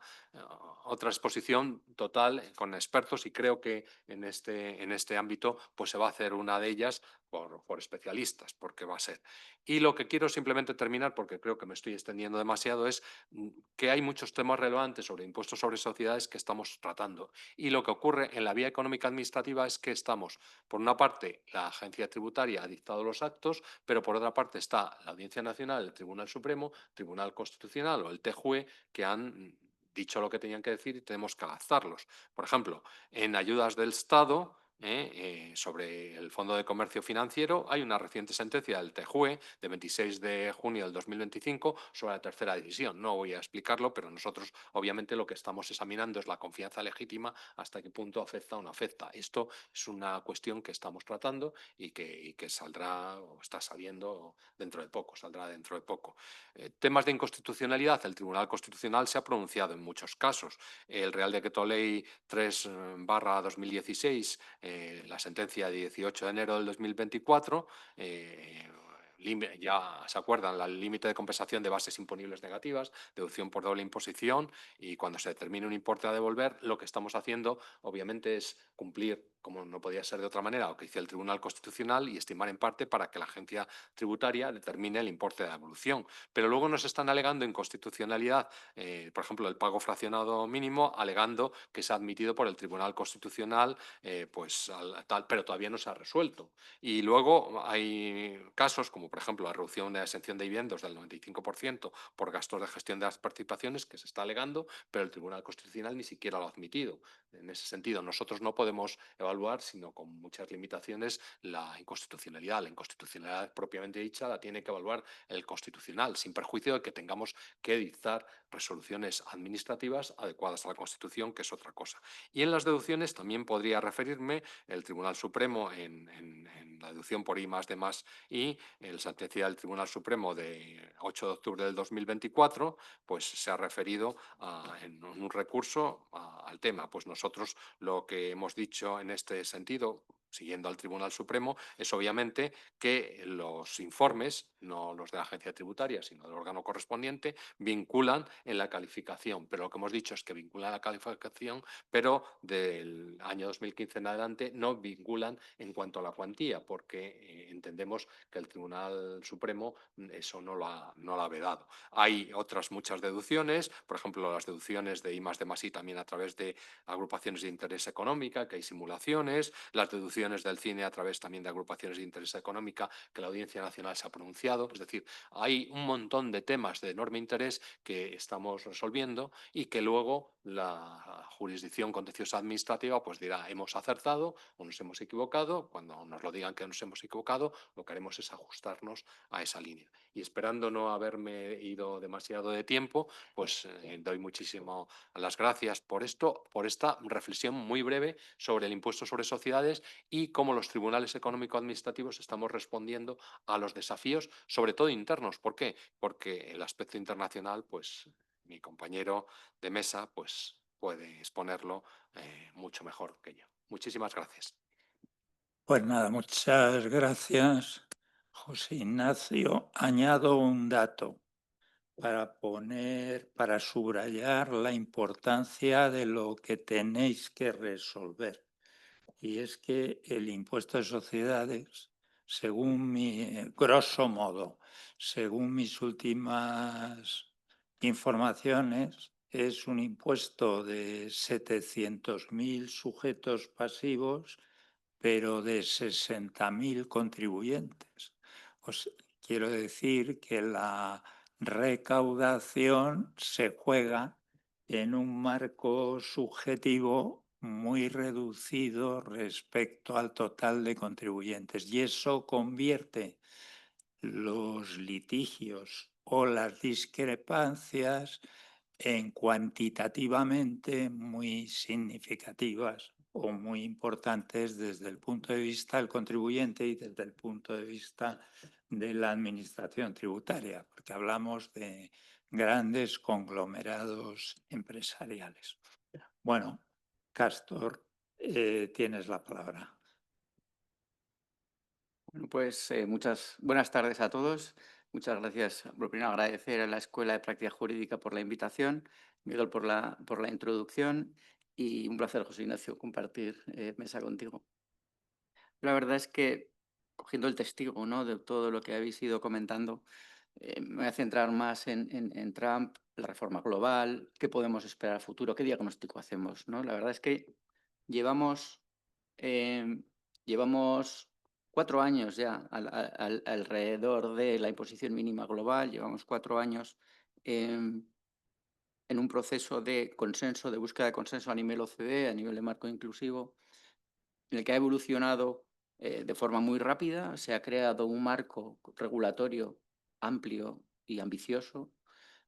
exposición total con expertos, y creo que en este ámbito pues se va a hacer una de ellas por especialistas, porque va a ser. Y lo que quiero simplemente terminar, porque creo que me estoy extendiendo demasiado, es que hay muchos temas relevantes sobre impuestos sobre sociedades que estamos tratando. Y lo que ocurre en la vía económica administrativa es que estamos, por una parte, la agencia tributaria ha dictado los actos, pero por otra parte está la Audiencia Nacional, el Tribunal Supremo, Tribunal Constitucional o el TJUE, que han dicho lo que tenían que decir y tenemos que adaptarlos. Por ejemplo, en ayudas del Estado, sobre el Fondo de Comercio Financiero. Hay una reciente sentencia del TJUE de 26 de junio del 2025 sobre la tercera decisión. No voy a explicarlo, pero nosotros obviamente lo que estamos examinando es la confianza legítima, hasta qué punto afecta o no afecta. Esto es una cuestión que estamos tratando y que saldrá o está saliendo dentro de poco, saldrá dentro de poco. Temas de inconstitucionalidad. El Tribunal Constitucional se ha pronunciado en muchos casos. El Real Decreto Ley 3/2016, la sentencia de 18 de enero del 2024, ya se acuerdan, el límite de compensación de bases imponibles negativas, deducción por doble imposición, y cuando se determine un importe a devolver, lo que estamos haciendo obviamente es cumplir, como no podía ser de otra manera, lo que dice el Tribunal Constitucional, y estimar en parte para que la agencia tributaria determine el importe de la devolución. Pero luego nos están alegando inconstitucionalidad, por ejemplo, el pago fraccionado mínimo, alegando que se ha admitido por el Tribunal Constitucional, pero todavía no se ha resuelto. Y luego hay casos como, por ejemplo, la reducción de la exención de dividendos del 95% por gastos de gestión de las participaciones, que se está alegando, pero el Tribunal Constitucional ni siquiera lo ha admitido. En ese sentido, nosotros no podemos evaluar, sino con muchas limitaciones, la inconstitucionalidad. La inconstitucionalidad propiamente dicha la tiene que evaluar el Constitucional, sin perjuicio de que tengamos que dictar resoluciones administrativas adecuadas a la Constitución, que es otra cosa. Y en las deducciones también podría referirme el Tribunal Supremo en la deducción por I más D más I, el sentencia del Tribunal Supremo de 8 de octubre del 2024, pues se ha referido en un recurso al tema. Pues nosotros lo que hemos dicho en este sentido, siguiendo al Tribunal Supremo, es obviamente que los informes, no los de la agencia tributaria, sino del órgano correspondiente, vinculan en la calificación. Pero lo que hemos dicho es que vinculan la calificación, pero del año 2015 en adelante no vinculan en cuanto a la cuantía, porque entendemos que el Tribunal Supremo eso no lo ha vedado. Hay otras muchas deducciones, por ejemplo, las deducciones de I más D más I también a través de agrupaciones de interés económica, que hay simulaciones, las deducciones del cine a través también de agrupaciones de interés económica, que la Audiencia Nacional se ha pronunciado. Es decir, hay un montón de temas de enorme interés que estamos resolviendo y que luego la jurisdicción contenciosa administrativa pues dirá: hemos acertado o nos hemos equivocado. Cuando nos lo digan que nos hemos equivocado, lo que haremos es ajustarnos a esa línea. Y esperando no haberme ido demasiado de tiempo, pues doy muchísimo las gracias por esto, por esta reflexión muy breve sobre el impuesto sobre sociedades y cómo los tribunales económico-administrativos estamos respondiendo a los desafíos, sobre todo internos. ¿Por qué? Porque el aspecto internacional, pues mi compañero de mesa, pues puede exponerlo mucho mejor que yo. Muchísimas gracias. Pues nada, muchas gracias, José Ignacio. Añado un dato para subrayar la importancia de lo que tenéis que resolver. Y es que el impuesto de sociedades, grosso modo, según mis últimas informaciones, es un impuesto de 700.000 sujetos pasivos, pero de 60.000 contribuyentes. Quiero decir que la recaudación se juega en un marco subjetivo muy reducido respecto al total de contribuyentes, y eso convierte los litigios o las discrepancias en cuantitativamente muy significativas o muy importantes desde el punto de vista del contribuyente y desde el punto de vista de la administración tributaria, porque hablamos de grandes conglomerados empresariales. Bueno, Castor, tienes la palabra. Bueno, pues muchas buenas tardes a todos. Muchas gracias. Por primero, agradecer a la Escuela de Práctica Jurídica por la invitación, Miguel por la introducción, y un placer, José Ignacio, compartir mesa contigo. La verdad es que, cogiendo el testigo, ¿no?, de todo lo que habéis ido comentando, me voy a centrar más en Trump, la reforma global, qué podemos esperar a futuro, qué diagnóstico hacemos, ¿no? La verdad es que llevamos Em, llevamos 4 años ya alrededor de la imposición mínima global, llevamos 4 años en un proceso de consenso, de búsqueda de consenso a nivel OCDE, a nivel de marco inclusivo, en el que ha evolucionado de forma muy rápida, se ha creado un marco regulatorio amplio y ambicioso,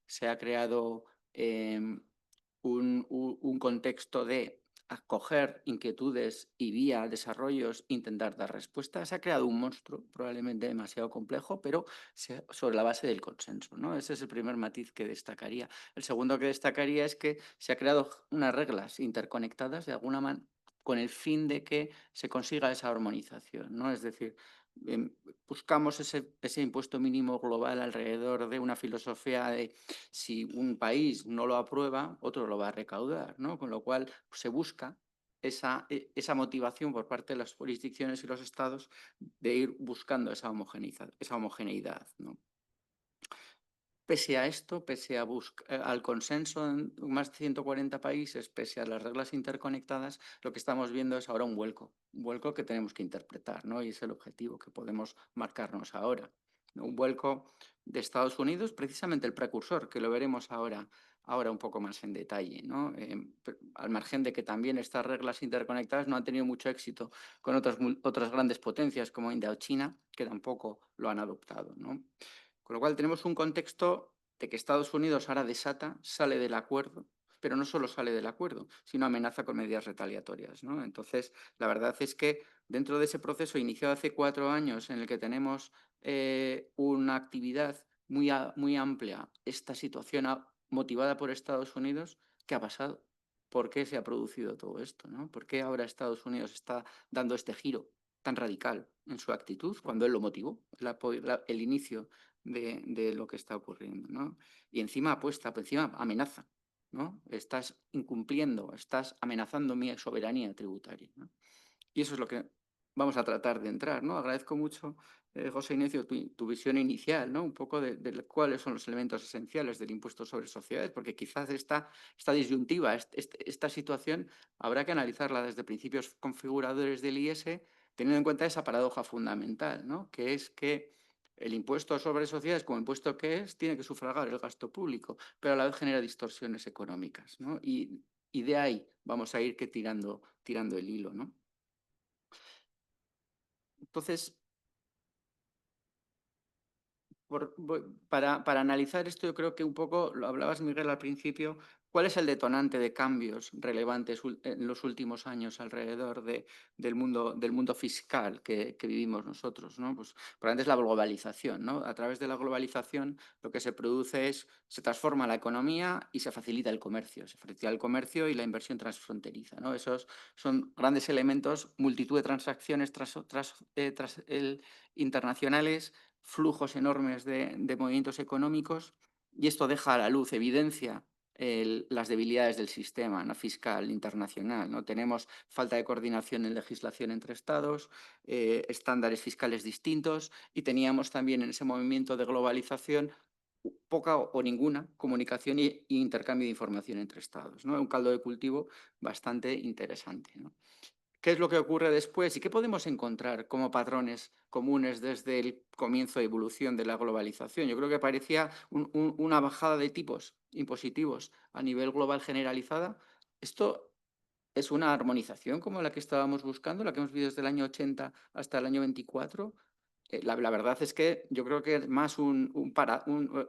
se ha creado un contexto de acoger inquietudes y vía desarrollos, intentar dar respuestas. Se ha creado un monstruo probablemente demasiado complejo, pero sobre la base del consenso, ¿no? Ese es el primer matiz que destacaría. El segundo que destacaría es que se ha creado unas reglas interconectadas de alguna manera con el fin de que se consiga esa armonización, ¿no? Es decir, buscamos ese impuesto mínimo global alrededor de una filosofía de si un país no lo aprueba, otro lo va a recaudar, ¿no? Con lo cual se busca esa motivación por parte de las jurisdicciones y los estados de ir buscando esa homogeneidad, ¿no? Pese a esto, pese al consenso en más de 140 países, pese a las reglas interconectadas, lo que estamos viendo es ahora un vuelco que tenemos que interpretar, ¿no? Y es el objetivo que podemos marcarnos ahora. Un vuelco de Estados Unidos, precisamente el precursor, que lo veremos ahora un poco más en detalle, ¿no? Al margen de que también estas reglas interconectadas no han tenido mucho éxito con otras grandes potencias como India o China, que tampoco lo han adoptado, ¿no? Con lo cual tenemos un contexto de que Estados Unidos ahora desata, sale del acuerdo, pero no solo sale del acuerdo, sino amenaza con medidas retaliatorias, ¿no? Entonces, la verdad es que dentro de ese proceso iniciado hace 4 años en el que tenemos una actividad muy amplia, esta situación motivada por Estados Unidos, ¿qué ha pasado? ¿Por qué se ha producido todo esto, ¿no? ¿Por qué ahora Estados Unidos está dando este giro tan radical en su actitud cuando él lo motivó, el inicio de lo que está ocurriendo, ¿no? Y encima apuesta, encima amenaza, ¿no? Estás incumpliendo, estás amenazando mi soberanía tributaria, ¿no? Y eso es lo que vamos a tratar de entrar, ¿no? Agradezco mucho, José Ignacio, tu visión inicial, ¿no? Un poco de cuáles son los elementos esenciales del impuesto sobre sociedades, porque quizás esta disyuntiva, esta situación, habrá que analizarla desde principios configuradores del IS, teniendo en cuenta esa paradoja fundamental, ¿no? Que es que el impuesto sobre sociedades, como impuesto que es, tiene que sufragar el gasto público, pero a la vez genera distorsiones económicas, ¿no? Y de ahí vamos a ir tirando el hilo, ¿no? Entonces, para analizar esto, yo creo que un poco, lo hablabas, Miguel, al principio, ¿cuál es el detonante de cambios relevantes en los últimos años alrededor del mundo fiscal que vivimos nosotros, ¿no? Pues probablemente es la globalización, ¿no? A través de la globalización lo que se produce es, se transforma la economía y se facilita el comercio. Se facilita el comercio y la inversión transfronteriza, ¿no? Esos son grandes elementos, multitud de transacciones internacionales, flujos enormes de movimientos económicos, y esto deja a la luz, evidencia las debilidades del sistema, ¿no?, fiscal internacional, ¿no? Tenemos falta de coordinación en legislación entre estados, estándares fiscales distintos, y teníamos también en ese movimiento de globalización poca o ninguna comunicación e intercambio de información entre estados, ¿no? Un caldo de cultivo bastante interesante, ¿no? ¿Qué es lo que ocurre después y qué podemos encontrar como patrones comunes desde el comienzo de evolución de la globalización? Yo creo que parecía una bajada de tipos impositivos a nivel global generalizada. Esto es una armonización como la que estábamos buscando, la que hemos vivido desde el año 80 hasta el año 24. La verdad es que yo creo que es más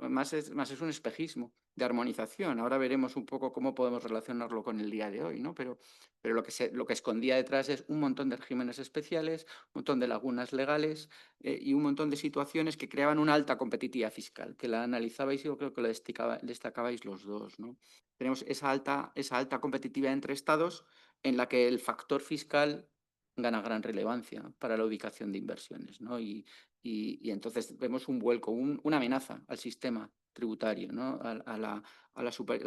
más es un espejismo de armonización. Ahora veremos un poco cómo podemos relacionarlo con el día de hoy, ¿no? Pero lo que escondía detrás es un montón de regímenes especiales, un montón de lagunas legales y un montón de situaciones que creaban una alta competitividad fiscal, que la analizabais y yo creo que lo destacabais los dos, ¿no? Tenemos esa alta competitividad entre estados en la que el factor fiscal gana gran relevancia para la ubicación de inversiones, ¿no? Y entonces vemos un vuelco, una amenaza al sistema tributario, ¿no? a la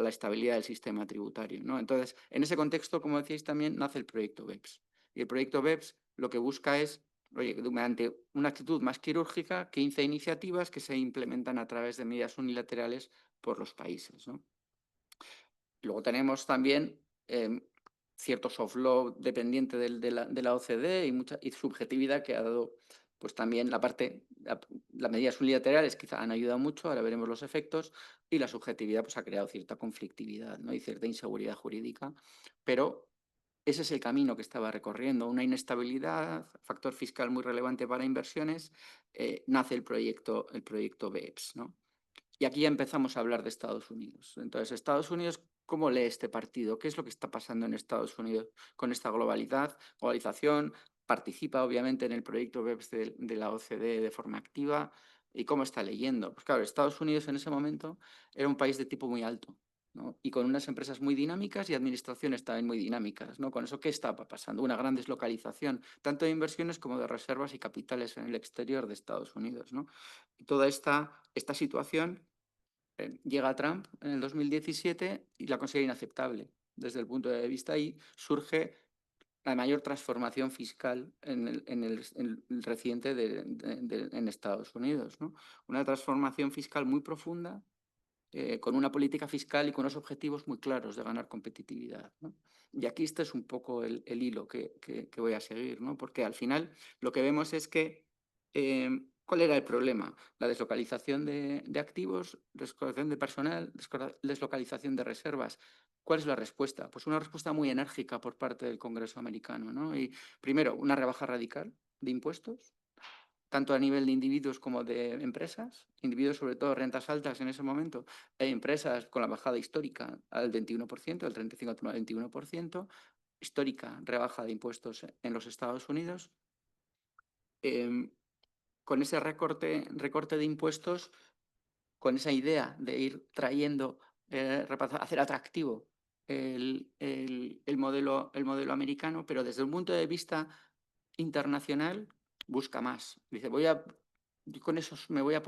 estabilidad del sistema tributario, ¿no? Entonces, en ese contexto, como decíais también, nace el proyecto BEPS. Y el proyecto BEPS lo que busca es, oye, mediante una actitud más quirúrgica, 15 iniciativas que se implementan a través de medidas unilaterales por los países, ¿no? Luego tenemos también cierto soft law dependiente de la OCDE y subjetividad que ha dado, pues también las medidas unilaterales quizá han ayudado mucho, ahora veremos los efectos, y la subjetividad pues ha creado cierta conflictividad, ¿no?, y cierta inseguridad jurídica, pero ese es el camino que estaba recorriendo, una inestabilidad, factor fiscal muy relevante para inversiones, nace el proyecto BEPS, ¿no? Y aquí ya empezamos a hablar de Estados Unidos. Entonces, Estados Unidos, ¿cómo lee este partido? ¿Qué es lo que está pasando en Estados Unidos con esta globalización? Participa, obviamente, en el proyecto BEPS de la OCDE de forma activa. ¿Y cómo está leyendo? Pues claro, Estados Unidos en ese momento era un país de tipo muy alto, ¿no? Y con unas empresas muy dinámicas y administraciones también muy dinámicas, ¿no? Con eso, ¿qué estaba pasando? Una gran deslocalización, tanto de inversiones como de reservas y capitales en el exterior de Estados Unidos, ¿no? Y toda esta situación llega Trump en el 2017 y la considera inaceptable desde el punto de vista y surge la mayor transformación fiscal en el reciente en Estados Unidos, ¿no? Una transformación fiscal muy profunda, con una política fiscal y con unos objetivos muy claros de ganar competitividad, ¿no? Y aquí este es un poco el hilo que voy a seguir, ¿no? Porque al final lo que vemos es que, ¿cuál era el problema? La deslocalización de activos, deslocalización de personal, deslocalización de reservas. ¿Cuál es la respuesta? Pues una respuesta muy enérgica por parte del Congreso americano, ¿no? Y primero, una rebaja radical de impuestos, tanto a nivel de individuos como de empresas, individuos sobre todo rentas altas en ese momento, empresas con la bajada histórica al 21%, del 35% al 21%, histórica rebaja de impuestos en los Estados Unidos. Con ese recorte de impuestos, con esa idea de ir trayendo, hacer atractivo el modelo americano, pero desde un punto de vista internacional busca más. Dice, con eso me voy a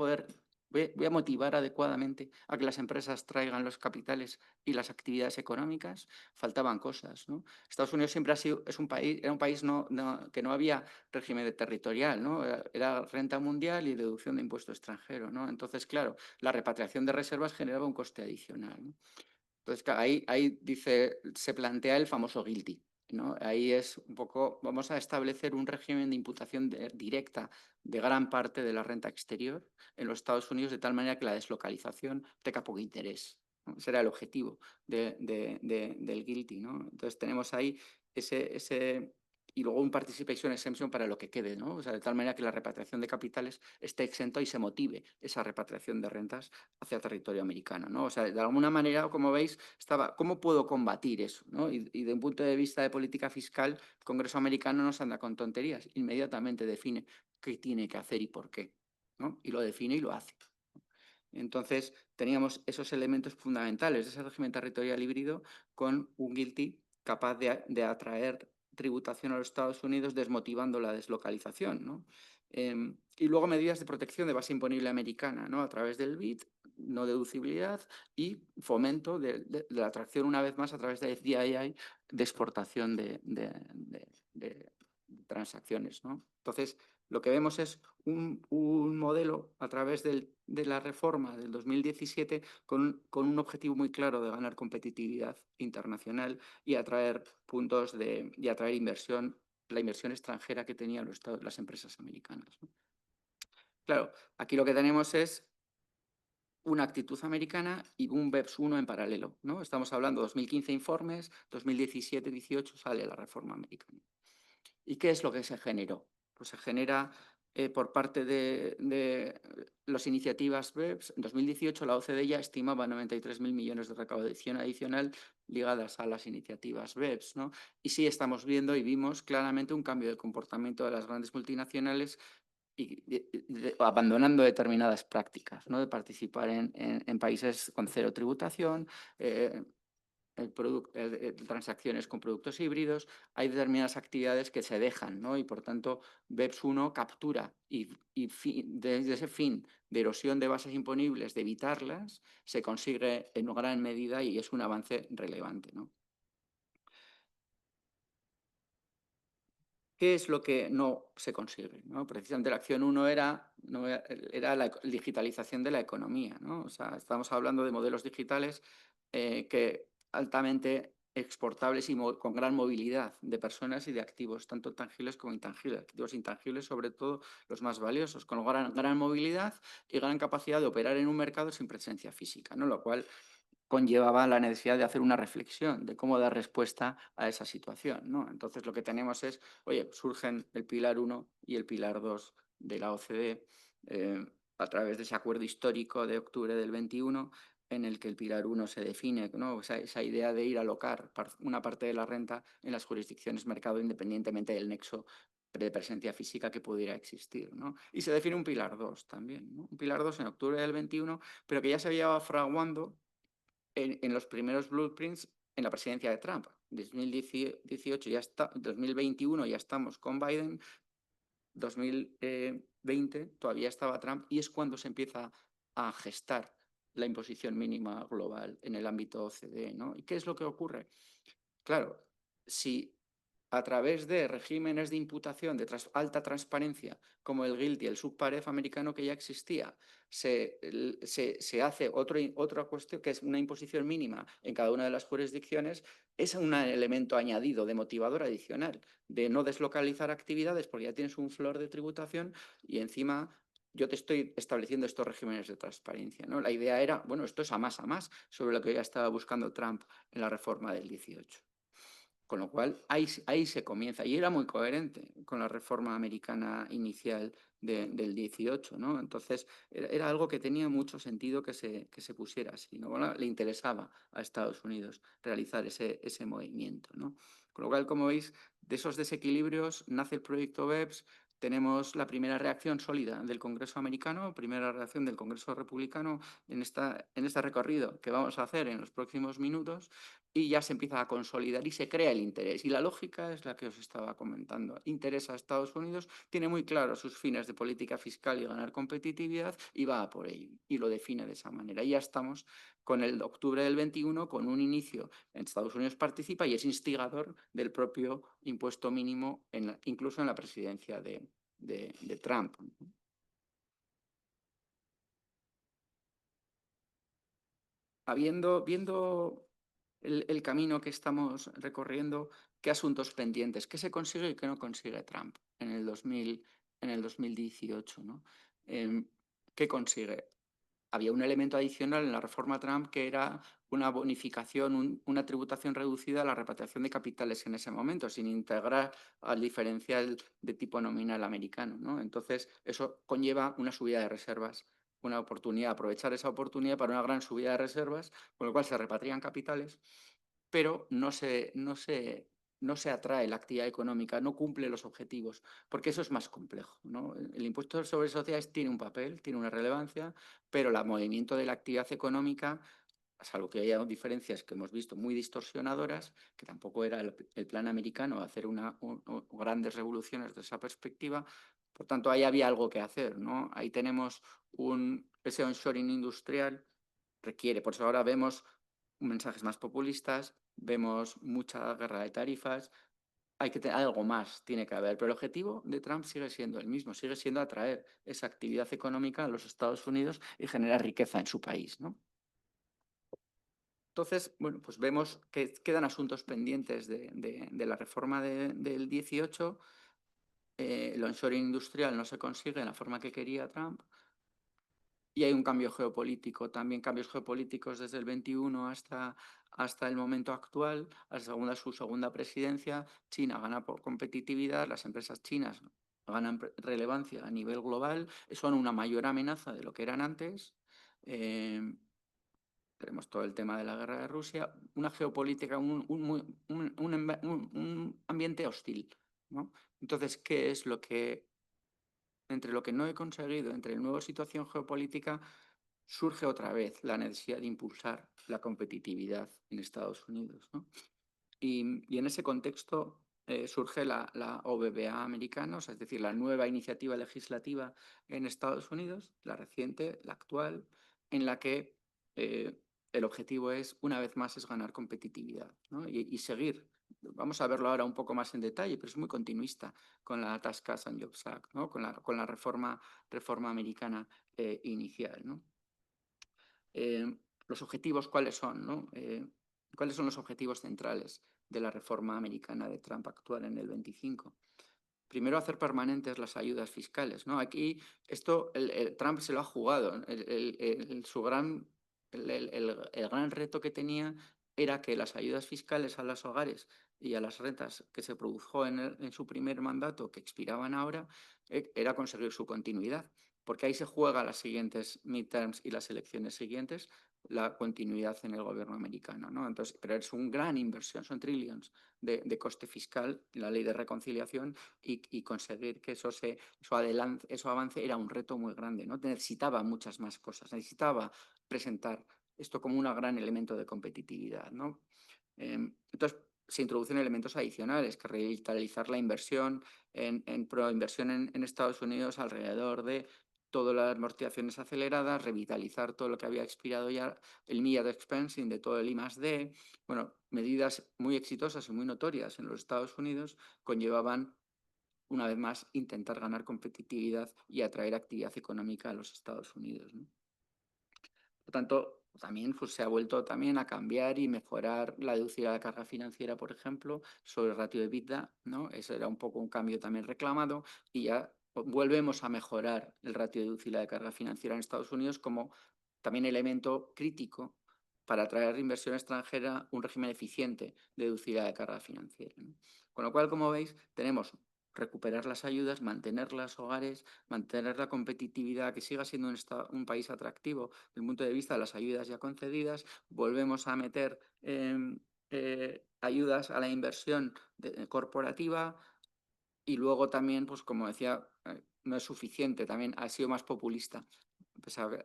motivar adecuadamente a que las empresas traigan los capitales y las actividades económicas. Faltaban cosas, ¿no? Estados Unidos siempre era un país que no había régimen territorial, ¿no? Era renta mundial y deducción de impuesto extranjero, ¿no? Entonces, claro, la repatriación de reservas generaba un coste adicional, ¿no? Entonces, claro, ahí se plantea el famoso guilty, ¿no? Ahí es un poco, vamos a establecer un régimen de imputación directa de gran parte de la renta exterior en los Estados Unidos, de tal manera que la deslocalización tenga poco interés, ¿no? Ese era el objetivo del guilty, ¿no? Entonces tenemos ahí ese y luego un participation exemption para lo que quede, ¿no? O sea, de tal manera que la repatriación de capitales esté exento y se motive esa repatriación de rentas hacia territorio americano, ¿no? O sea, de alguna manera, como veis, ¿cómo puedo combatir eso, ¿no? Y de un punto de vista de política fiscal, el Congreso americano no se anda con tonterías, inmediatamente define qué tiene que hacer y por qué, ¿no? Y lo define y lo hace. Entonces, teníamos esos elementos fundamentales de ese régimen territorial híbrido con un guilty capaz de atraer tributación a los Estados Unidos, desmotivando la deslocalización, ¿no? Y luego medidas de protección de base imponible americana, ¿no? A través del BIT, no deducibilidad y fomento de la atracción, una vez más, a través de FDII, de exportación de transacciones, ¿no? Entonces, lo que vemos es un modelo a través de la reforma del 2017 con un objetivo muy claro de ganar competitividad internacional y atraer y atraer inversión, la inversión extranjera que tenían las empresas americanas, ¿no? Claro, aquí lo que tenemos es una actitud americana y un BEPS 1 en paralelo, ¿no? Estamos hablando de 2015 informes, 2017-18 sale la reforma americana. ¿Y qué es lo que se generó? Pues se genera por parte de las iniciativas BEPS. En 2018 la OCDE ya estimaba 93.000 millones de recaudación adicional ligadas a las iniciativas BEPS, ¿no? Y sí estamos viendo y vimos claramente un cambio de comportamiento de las grandes multinacionales y abandonando determinadas prácticas, ¿no? De participar en países con cero tributación, transacciones con productos híbridos. Hay determinadas actividades que se dejan, ¿no? Y por tanto BEPS 1 captura y desde ese fin de erosión de bases imponibles, de evitarlas, se consigue en gran medida y es un avance relevante, ¿no? ¿Qué es lo que no se consigue, ¿no? Precisamente la acción 1 era la digitalización de la economía, ¿no? O sea, estamos hablando de modelos digitales que altamente exportables y con gran movilidad de personas y de activos, tanto tangibles como intangibles. Activos intangibles, sobre todo los más valiosos, con gran movilidad y gran capacidad de operar en un mercado sin presencia física, ¿no? Lo cual conllevaba la necesidad de hacer una reflexión de cómo dar respuesta a esa situación, ¿no? Entonces lo que tenemos es, oye, surgen el pilar 1 y el pilar 2 de la OCDE a través de ese acuerdo histórico de octubre del 21, en el que el pilar 1 se define, ¿no? Esa idea de ir a alocar una parte de la renta en las jurisdicciones mercado independientemente del nexo de presencia física que pudiera existir, ¿no? Y se define un pilar 2 también, ¿no? Un pilar 2 en octubre del 21, pero que ya se había fraguando en los primeros blueprints en la presidencia de Trump. 2018 ya está, 2021 ya estamos con Biden, 2020 todavía estaba Trump y es cuando se empieza a gestar la imposición mínima global en el ámbito OCDE, ¿no? ¿Y qué es lo que ocurre? Claro, si a través de regímenes de imputación de alta transparencia, como el GILTI, el subparef americano que ya existía, se hace otra cuestión, que es una imposición mínima en cada una de las jurisdicciones, es un elemento añadido de motivador adicional, de no deslocalizar actividades porque ya tienes un floor de tributación y encima yo te estoy estableciendo estos regímenes de transparencia, ¿no? La idea era, bueno, esto es a más, sobre lo que ya estaba buscando Trump en la reforma del 18. Con lo cual, ahí se comienza. Y era muy coherente con la reforma americana inicial del 18, ¿no? Entonces, era algo que tenía mucho sentido que se pusiera así, ¿no? Bueno, le interesaba a Estados Unidos realizar ese movimiento, ¿no? Con lo cual, como veis, de esos desequilibrios nace el proyecto BEPS. Tenemos la primera reacción sólida del Congreso americano, primera reacción del Congreso republicano en este recorrido que vamos a hacer en los próximos minutos, y ya se empieza a consolidar y se crea el interés. Y la lógica es la que os estaba comentando. Interesa a Estados Unidos, tiene muy claro sus fines de política fiscal y ganar competitividad y va a por ello. Y lo define de esa manera. Y ya estamos con el octubre del 21, con un inicio en Estados Unidos participa y es instigador del propio impuesto mínimo, incluso en la presidencia de Trump. Viendo el camino que estamos recorriendo, qué asuntos pendientes, qué se consigue y qué no consigue Trump en el 2018, ¿no? ¿Qué consigue? Había un elemento adicional en la reforma Trump que era una bonificación, una tributación reducida a la repatriación de capitales en ese momento, sin integrar al diferencial de tipo nominal americano, ¿no? Entonces, eso conlleva una subida de reservas, una oportunidad, aprovechar esa oportunidad para una gran subida de reservas, con lo cual se repatrian capitales, pero no se atrae la actividad económica, no cumple los objetivos, porque eso es más complejo, ¿no? El impuesto sobre sociedades tiene un papel, tiene una relevancia, pero el movimiento de la actividad económica, salvo que haya diferencias que hemos visto muy distorsionadoras, que tampoco era el plan americano hacer grandes revoluciones de esa perspectiva, por tanto ahí había algo que hacer, ¿no? Ahí tenemos ese onshoring industrial requiere, por eso ahora vemos mensajes más populistas, vemos mucha guerra de tarifas, hay que tener algo más, tiene que haber, pero el objetivo de Trump sigue siendo el mismo, sigue siendo atraer esa actividad económica a los Estados Unidos y generar riqueza en su país, ¿no? Entonces, bueno, pues vemos que quedan asuntos pendientes de la reforma del 18, el onshoring industrial no se consigue en la forma que quería Trump, y hay un cambio geopolítico, también cambios geopolíticos desde el 21 hasta el momento actual, su segunda presidencia. China gana por competitividad, las empresas chinas ganan relevancia a nivel global, son una mayor amenaza de lo que eran antes. Tenemos todo el tema de la guerra de Rusia, una geopolítica, un ambiente hostil, ¿no? Entonces, ¿qué es entre lo que no he conseguido, entre la nueva situación geopolítica, surge otra vez la necesidad de impulsar la competitividad en Estados Unidos, ¿no? Y en ese contexto surge la OBBA americana, es decir, la nueva iniciativa legislativa en Estados Unidos, la reciente, la actual, en la que el objetivo es, una vez más, es ganar competitividad, ¿no? y seguir. Vamos a verlo ahora un poco más en detalle, pero es muy continuista con la Tax Cuts and Jobs Act, ¿no? con la reforma americana inicial, ¿no? Los objetivos, ¿cuáles son, no? ¿Cuáles son los objetivos centrales de la reforma americana de Trump actual en el 25? Primero, hacer permanentes las ayudas fiscales, ¿no? Aquí Trump se lo ha jugado. Su gran el gran reto que tenía era que las ayudas fiscales a los hogares y a las rentas que se produjo en su primer mandato, que expiraban ahora, era conseguir su continuidad, porque ahí se juega las siguientes midterms y las elecciones siguientes, la continuidad en el gobierno americano, ¿no? Entonces, pero es una gran inversión, son trillions de coste fiscal, la ley de reconciliación, y conseguir que eso avance era un reto muy grande, ¿no? Necesitaba muchas más cosas, necesitaba presentar esto como un gran elemento de competitividad, ¿no? Entonces, se introducen elementos adicionales, que revitalizar la inversión proinversión en Estados Unidos alrededor de todas las amortizaciones aceleradas, revitalizar todo lo que había expirado ya, el millado expensing de todo el I+D. Bueno, medidas muy exitosas y muy notorias en los Estados Unidos conllevaban, una vez más, intentar ganar competitividad y atraer actividad económica a los Estados Unidos, ¿no? Por tanto, también pues, se ha vuelto también a cambiar y mejorar la deducibilidad de la carga financiera, por ejemplo, sobre el ratio de EBITDA, ¿no? Eso era un poco un cambio también reclamado, y ya volvemos a mejorar el ratio de deducibilidad de carga financiera en Estados Unidos como también elemento crítico para atraer inversión extranjera, un régimen eficiente de deducibilidad de carga financiera, ¿no? Con lo cual, como veis, tenemos recuperar las ayudas, mantener los hogares, mantener la competitividad, que siga siendo un país atractivo desde el punto de vista de las ayudas ya concedidas. Volvemos a meter ayudas a la inversión corporativa, y luego también, pues como decía, no es suficiente, también ha sido más populista.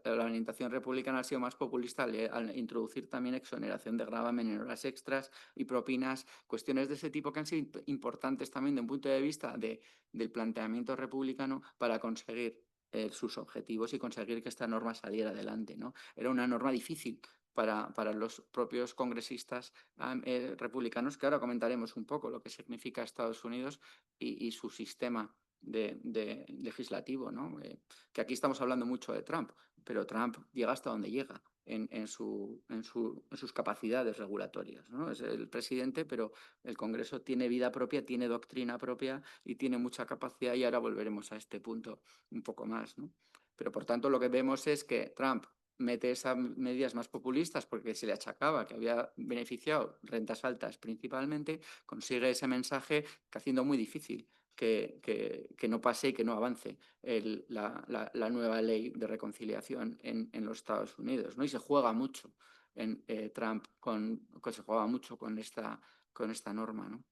La orientación republicana ha sido más populista al introducir también exoneración de gravamen en horas extras y propinas, cuestiones de ese tipo que han sido importantes también desde un punto de vista del planteamiento republicano para conseguir sus objetivos y conseguir que esta norma saliera adelante, ¿no? Era una norma difícil para los propios congresistas republicanos, que ahora comentaremos un poco lo que significa Estados Unidos y su sistema legislativo, ¿no? Que aquí estamos hablando mucho de Trump, pero Trump llega hasta donde llega en sus capacidades regulatorias, ¿no? Es el presidente, pero el Congreso tiene vida propia, tiene doctrina propia y tiene mucha capacidad, y ahora volveremos a este punto un poco más, ¿no? Pero por tanto lo que vemos es que Trump mete esas medidas más populistas porque se le achacaba que había beneficiado rentas altas principalmente, consigue ese mensaje que haciendo muy difícil que no pase y que no avance la nueva ley de reconciliación en los Estados Unidos, ¿no? Y se juega mucho Trump se juega mucho con esta norma, ¿no?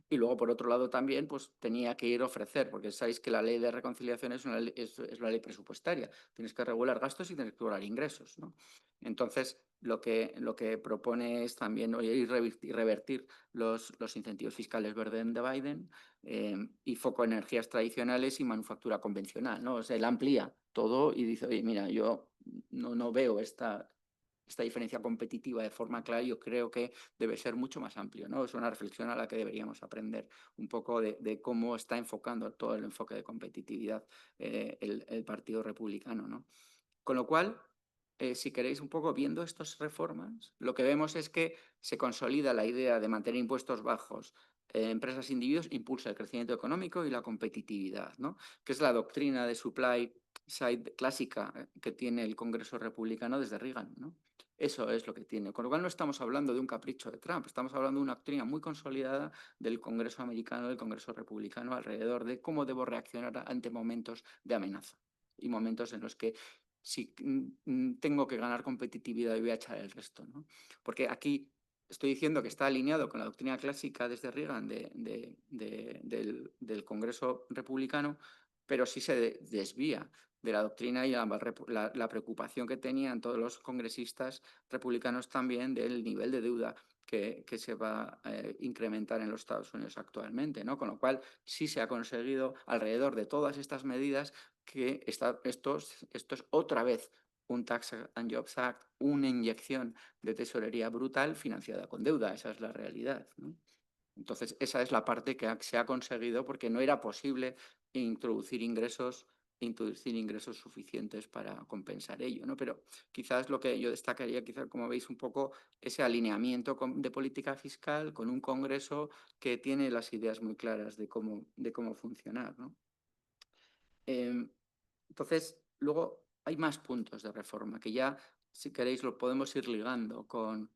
Y luego, por otro lado, también pues, tenía que ir a ofrecer, porque sabéis que la ley de reconciliación es una ley presupuestaria. Tienes que regular gastos y tienes que regular ingresos, ¿no? Entonces, lo que propone es también ir revertir los incentivos fiscales verdes de Biden, y foco en energías tradicionales y manufactura convencional, ¿no? O sea, él amplía todo y dice, oye, mira, yo no veo esta diferencia competitiva de forma clara. Yo creo que debe ser mucho más amplio, ¿no? Es una reflexión a la que deberíamos aprender un poco de cómo está enfocando todo el enfoque de competitividad el Partido Republicano, ¿no? Con lo cual, si queréis un poco viendo estas reformas, lo que vemos es que se consolida la idea de mantener impuestos bajos en empresas e individuos, impulsa el crecimiento económico y la competitividad, ¿no? Que es la doctrina de supply side clásica que tiene el Congreso republicano desde Reagan, ¿no? Eso es lo que tiene. Con lo cual no estamos hablando de un capricho de Trump, estamos hablando de una doctrina muy consolidada del Congreso americano, del Congreso republicano, alrededor de cómo debo reaccionar ante momentos de amenaza y momentos en los que si tengo que ganar competitividad y voy a echar el resto, ¿no? Porque aquí estoy diciendo que está alineado con la doctrina clásica desde Reagan del Congreso republicano, pero sí se desvía de la doctrina y la preocupación que tenían todos los congresistas republicanos también del nivel de deuda que se va a incrementar en los Estados Unidos actualmente, ¿no? Con lo cual sí se ha conseguido, alrededor de todas estas medidas, que esto es otra vez un Tax and Jobs Act, una inyección de tesorería brutal financiada con deuda. Esa es la realidad, ¿no? Entonces, esa es la parte que se ha conseguido porque no era posible introducir ingresos suficientes para compensar ello, ¿no? Pero quizás lo que yo destacaría, quizás como veis un poco, ese alineamiento de política fiscal con un Congreso que tiene las ideas muy claras de cómo funcionar, ¿no? Entonces, luego hay más puntos de reforma que ya si queréis, lo podemos ir ligando con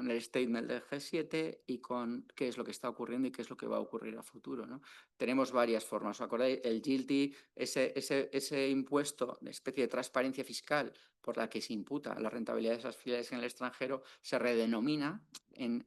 el statement del G7 y con qué es lo que está ocurriendo y qué es lo que va a ocurrir a futuro, ¿no? Tenemos varias formas. ¿Os acordáis? El GILTI, ese impuesto de especie de transparencia fiscal por la que se imputa la rentabilidad de esas filiales en el extranjero, se redenomina en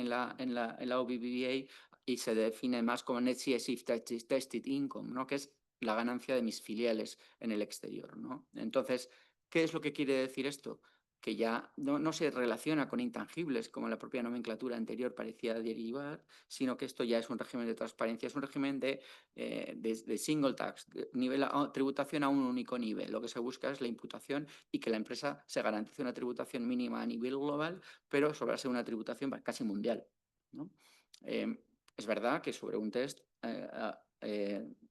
la OBBBA y se define más como Net CSIF Tested Income, ¿no? Que es la ganancia de mis filiales en el exterior, ¿no? Entonces, ¿qué es lo que quiere decir esto? Que ya no se relaciona con intangibles, como la propia nomenclatura anterior parecía derivar, sino que esto ya es un régimen de transparencia, es un régimen de single tax, tributación a un único nivel. Lo que se busca es la imputación y que la empresa se garantice una tributación mínima a nivel global, pero sobre base de una tributación casi mundial, ¿no? Es verdad que sobre un test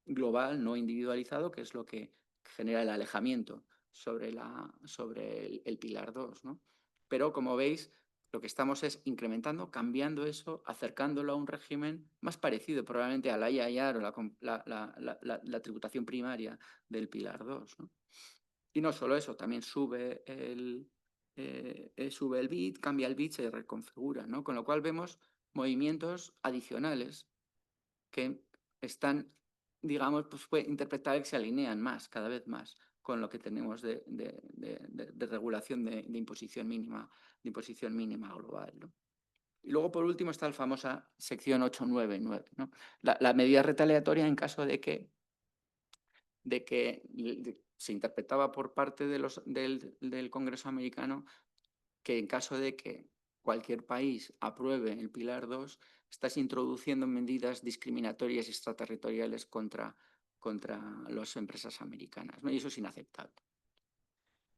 global, no individualizado, que es lo que genera el alejamiento sobre el pilar 2, ¿no? Pero como veis, lo que estamos es incrementando, cambiando eso, acercándolo a un régimen más parecido probablemente al IIR o la tributación primaria del pilar 2, ¿no? Y no solo eso, también sube el BIT, cambia el BIT, se reconfigura, ¿no? Con lo cual vemos movimientos adicionales que están, digamos, pues puede interpretar que se alinean más, cada vez más, con lo que tenemos de regulación de imposición mínima global, ¿no? Y luego, por último, está la famosa sección 899, ¿no? La medida retaliatoria en caso de que se interpretaba por parte del Congreso americano que en caso de que cualquier país apruebe el Pilar 2, estás introduciendo medidas discriminatorias y extraterritoriales contra las empresas americanas, ¿no? Y eso es inaceptable.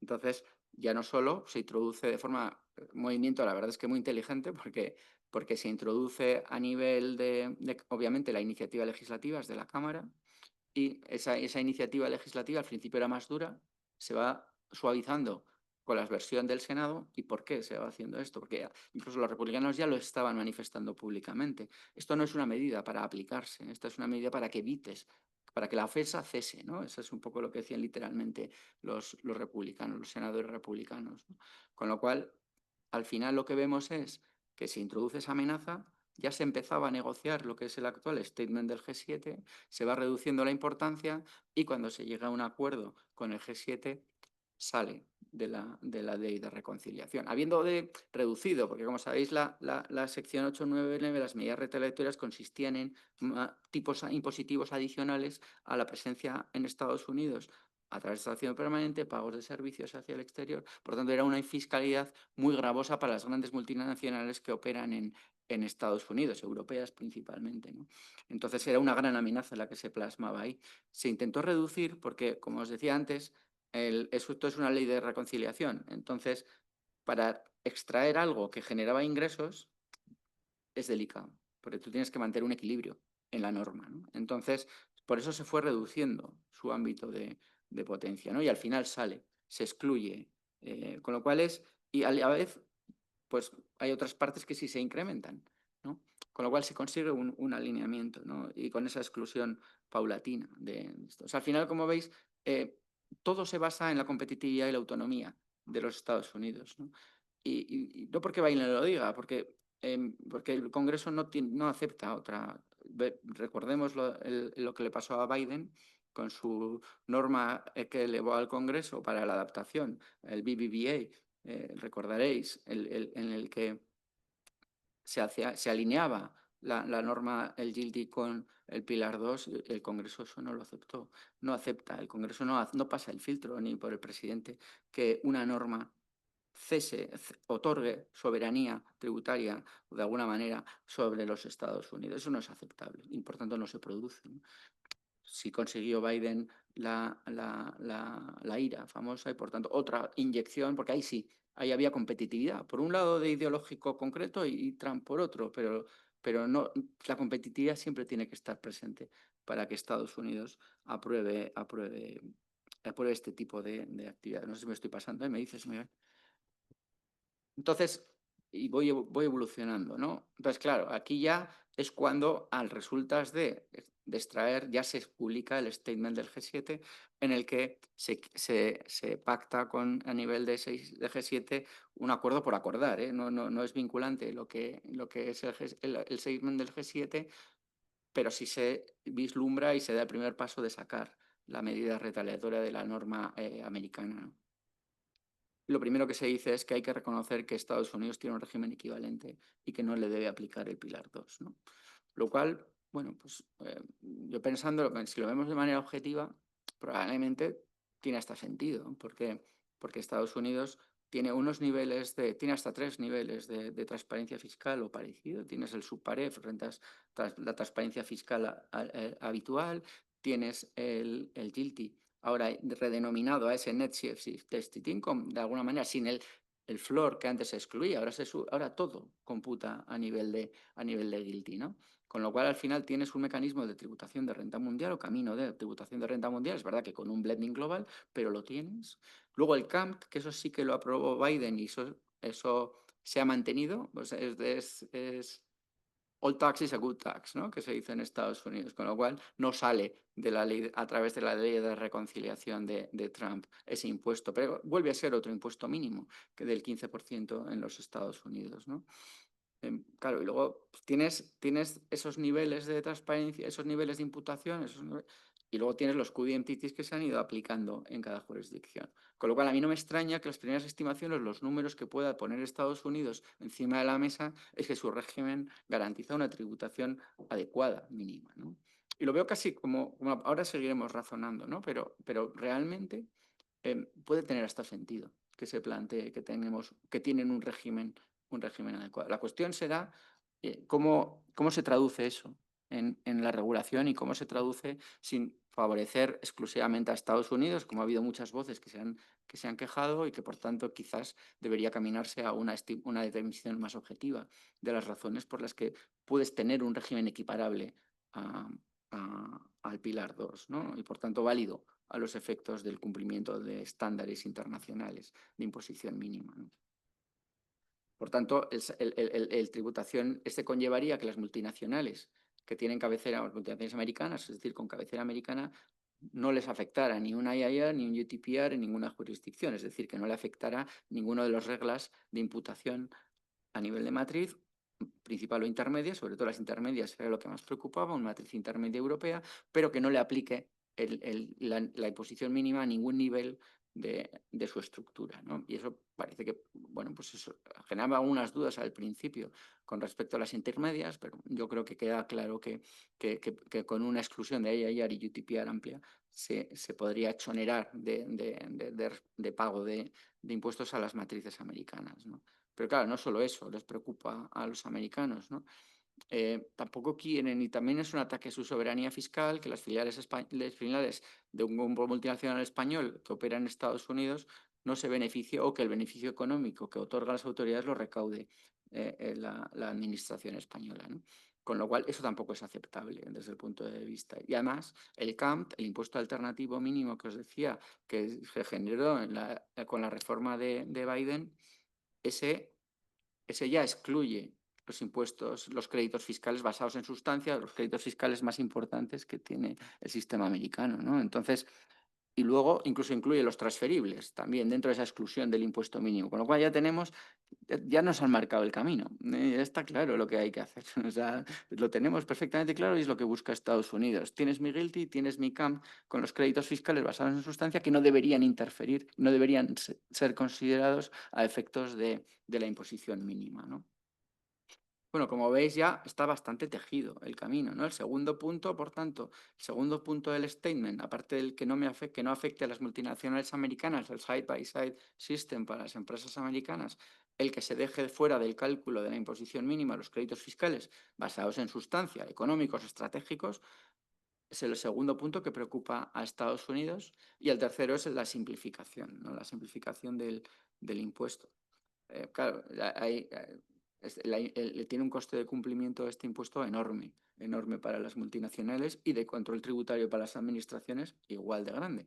Entonces, ya no solo se introduce de forma movimiento, la verdad es que muy inteligente, porque se introduce a nivel obviamente, la iniciativa legislativa es de la Cámara, y esa iniciativa legislativa al principio era más dura, se va suavizando con la versión del Senado. ¿Y por qué se va haciendo esto? Porque incluso los republicanos ya lo estaban manifestando públicamente. Esto no es una medida para aplicarse, esta es una medida para que evites, para que la ofensa cese, ¿no? Eso es un poco lo que decían literalmente los republicanos, los senadores republicanos, ¿no? Con lo cual, al final lo que vemos es que se introduce esa amenaza, ya se empezaba a negociar lo que es el actual statement del G7, se va reduciendo la importancia y cuando se llega a un acuerdo con el G7 sale de la ley de reconciliación. Habiendo reducido, porque como sabéis la sección 899, las medidas retaliatorias consistían en tipos impositivos adicionales a la presencia en Estados Unidos a través de estación permanente, pagos de servicios hacia el exterior. Por tanto, era una fiscalidad muy gravosa para las grandes multinacionales que operan en Estados Unidos, europeas principalmente, ¿no? Entonces era una gran amenaza la que se plasmaba ahí. Se intentó reducir porque, como os decía antes, esto es una ley de reconciliación. Entonces, para extraer algo que generaba ingresos es delicado, porque tú tienes que mantener un equilibrio en la norma, ¿no? Entonces, por eso se fue reduciendo su ámbito de potencia, ¿no? Y al final se excluye, con lo cual y a la vez, pues hay otras partes que sí se incrementan, ¿no? Con lo cual se consigue un alineamiento, ¿no? Y con esa exclusión paulatina de esto. O sea, al final, como veis, todo se basa en la competitividad y la autonomía de los Estados Unidos, ¿no? Y no porque Biden lo diga, porque el Congreso no acepta otra. Recordemos lo que le pasó a Biden con su norma que elevó al Congreso para la adaptación, el BBBA, recordaréis, en el que se alineaba la norma, el GILTI, con el Pilar 2, el Congreso eso no lo aceptó. No acepta, el Congreso no pasa el filtro ni por el presidente que una norma otorgue soberanía tributaria de alguna manera sobre los Estados Unidos. Eso no es aceptable y por tanto no se produce, ¿no? Sí consiguió Biden la IRA famosa y por tanto otra inyección, porque ahí sí, ahí había competitividad, por un lado de ideológico concreto y Trump por otro, pero no, la competitividad siempre tiene que estar presente para que Estados Unidos apruebe este tipo de actividad. No sé si me estoy pasando, me dices, Miguel. Entonces, y voy evolucionando, ¿no? Entonces, claro, aquí ya es cuando al resultas de extraer ya se publica el statement del G7 en el que se pacta a nivel de G7 un acuerdo por acordar, ¿eh? No es vinculante lo que es el statement del G7, pero sí se vislumbra y se da el primer paso de sacar la medida retaliatoria de la norma americana, ¿no? Lo primero que se dice es que hay que reconocer que Estados Unidos tiene un régimen equivalente y que no le debe aplicar el Pilar 2, ¿no? Lo cual, bueno, pues yo pensando, si lo vemos de manera objetiva, probablemente tiene hasta sentido, ¿no? Porque Estados Unidos tiene tiene hasta 3 niveles de transparencia fiscal o parecido. Tienes el subparef, la transparencia fiscal habitual, tienes el GILTI, ahora redenominado a ese Net Tested Income, de alguna manera, sin el floor que antes se excluía, ahora todo computa a nivel de GILTI, ¿no? Con lo cual, al final, tienes un mecanismo de tributación de renta mundial o camino de tributación de renta mundial. Es verdad que con un blending global, pero lo tienes. Luego el CAMP, que eso sí que lo aprobó Biden y eso se ha mantenido. Pues es all tax is a good tax, ¿no? Que se dice en Estados Unidos, con lo cual no sale de la ley, a través de la ley de reconciliación de Trump ese impuesto, pero vuelve a ser otro impuesto mínimo que del 15% en los Estados Unidos, ¿no? Claro, y luego pues, tienes esos niveles de transparencia, esos niveles de imputación, y luego tienes los QD entities que se han ido aplicando en cada jurisdicción. Con lo cual, a mí no me extraña que las primeras estimaciones, los números que pueda poner Estados Unidos encima de la mesa, es que su régimen garantiza una tributación adecuada, mínima, ¿no? Y lo veo casi como ahora seguiremos razonando, ¿no? Pero realmente puede tener hasta sentido que se plantee que tienen un régimen adecuado. La cuestión será cómo se traduce eso en la regulación y cómo se traduce sin favorecer exclusivamente a Estados Unidos, como ha habido muchas voces que se han quejado y que, por tanto, quizás debería caminarse a una determinación más objetiva de las razones por las que puedes tener un régimen equiparable al Pilar 2, ¿no? Y, por tanto, válido a los efectos del cumplimiento de estándares internacionales de imposición mínima, ¿no? Por tanto, el tributación conllevaría que las multinacionales que tienen cabecera, las multinacionales americanas, es decir, con cabecera americana, no les afectara ni un IIR ni un UTPR en ninguna jurisdicción, es decir, que no le afectara ninguna de las reglas de imputación a nivel de matriz, principal o intermedia, sobre todo las intermedias era lo que más preocupaba, una matriz intermedia europea, pero que no le aplique la imposición mínima a ningún nivel de su estructura, ¿no? Y eso parece que, bueno, pues eso generaba algunas dudas al principio con respecto a las intermedias, pero yo creo que queda claro que con una exclusión de IIR y UTPR amplia se podría exonerar de pago de impuestos a las matrices americanas, ¿no? Pero claro, no solo eso les preocupa a los americanos, ¿no? Tampoco quieren, y también es un ataque a su soberanía fiscal, que las filiales de un grupo multinacional español que opera en Estados Unidos no se beneficie o que el beneficio económico que otorgan las autoridades lo recaude la administración española, ¿no? Con lo cual, eso tampoco es aceptable desde el punto de vista. Y además, el CAMP, el impuesto alternativo mínimo que os decía, que se generó con la reforma de Biden, ese ya excluye los impuestos, los créditos fiscales basados en sustancia, los créditos fiscales más importantes que tiene el sistema americano, ¿no? Entonces, y luego incluso incluye los transferibles también dentro de esa exclusión del impuesto mínimo, con lo cual ya nos han marcado el camino, ya está claro lo que hay que hacer, o sea, lo tenemos perfectamente claro y es lo que busca Estados Unidos. Tienes mi GILTI, tienes mi CAMP con los créditos fiscales basados en sustancia que no deberían interferir, no deberían ser considerados a efectos de la imposición mínima, ¿no? Bueno, como veis ya está bastante tejido el camino, ¿no? El segundo punto, por tanto, el segundo punto del statement, aparte del que no afecte a las multinacionales americanas, el side-by-side system para las empresas americanas, el que se deje fuera del cálculo de la imposición mínima los créditos fiscales basados en sustancia, económicos, estratégicos, es el segundo punto que preocupa a Estados Unidos, y el tercero es la simplificación, ¿no? La simplificación del impuesto. Claro, tiene un coste de cumplimiento de este impuesto enorme, enorme para las multinacionales, y de control tributario para las administraciones igual de grande.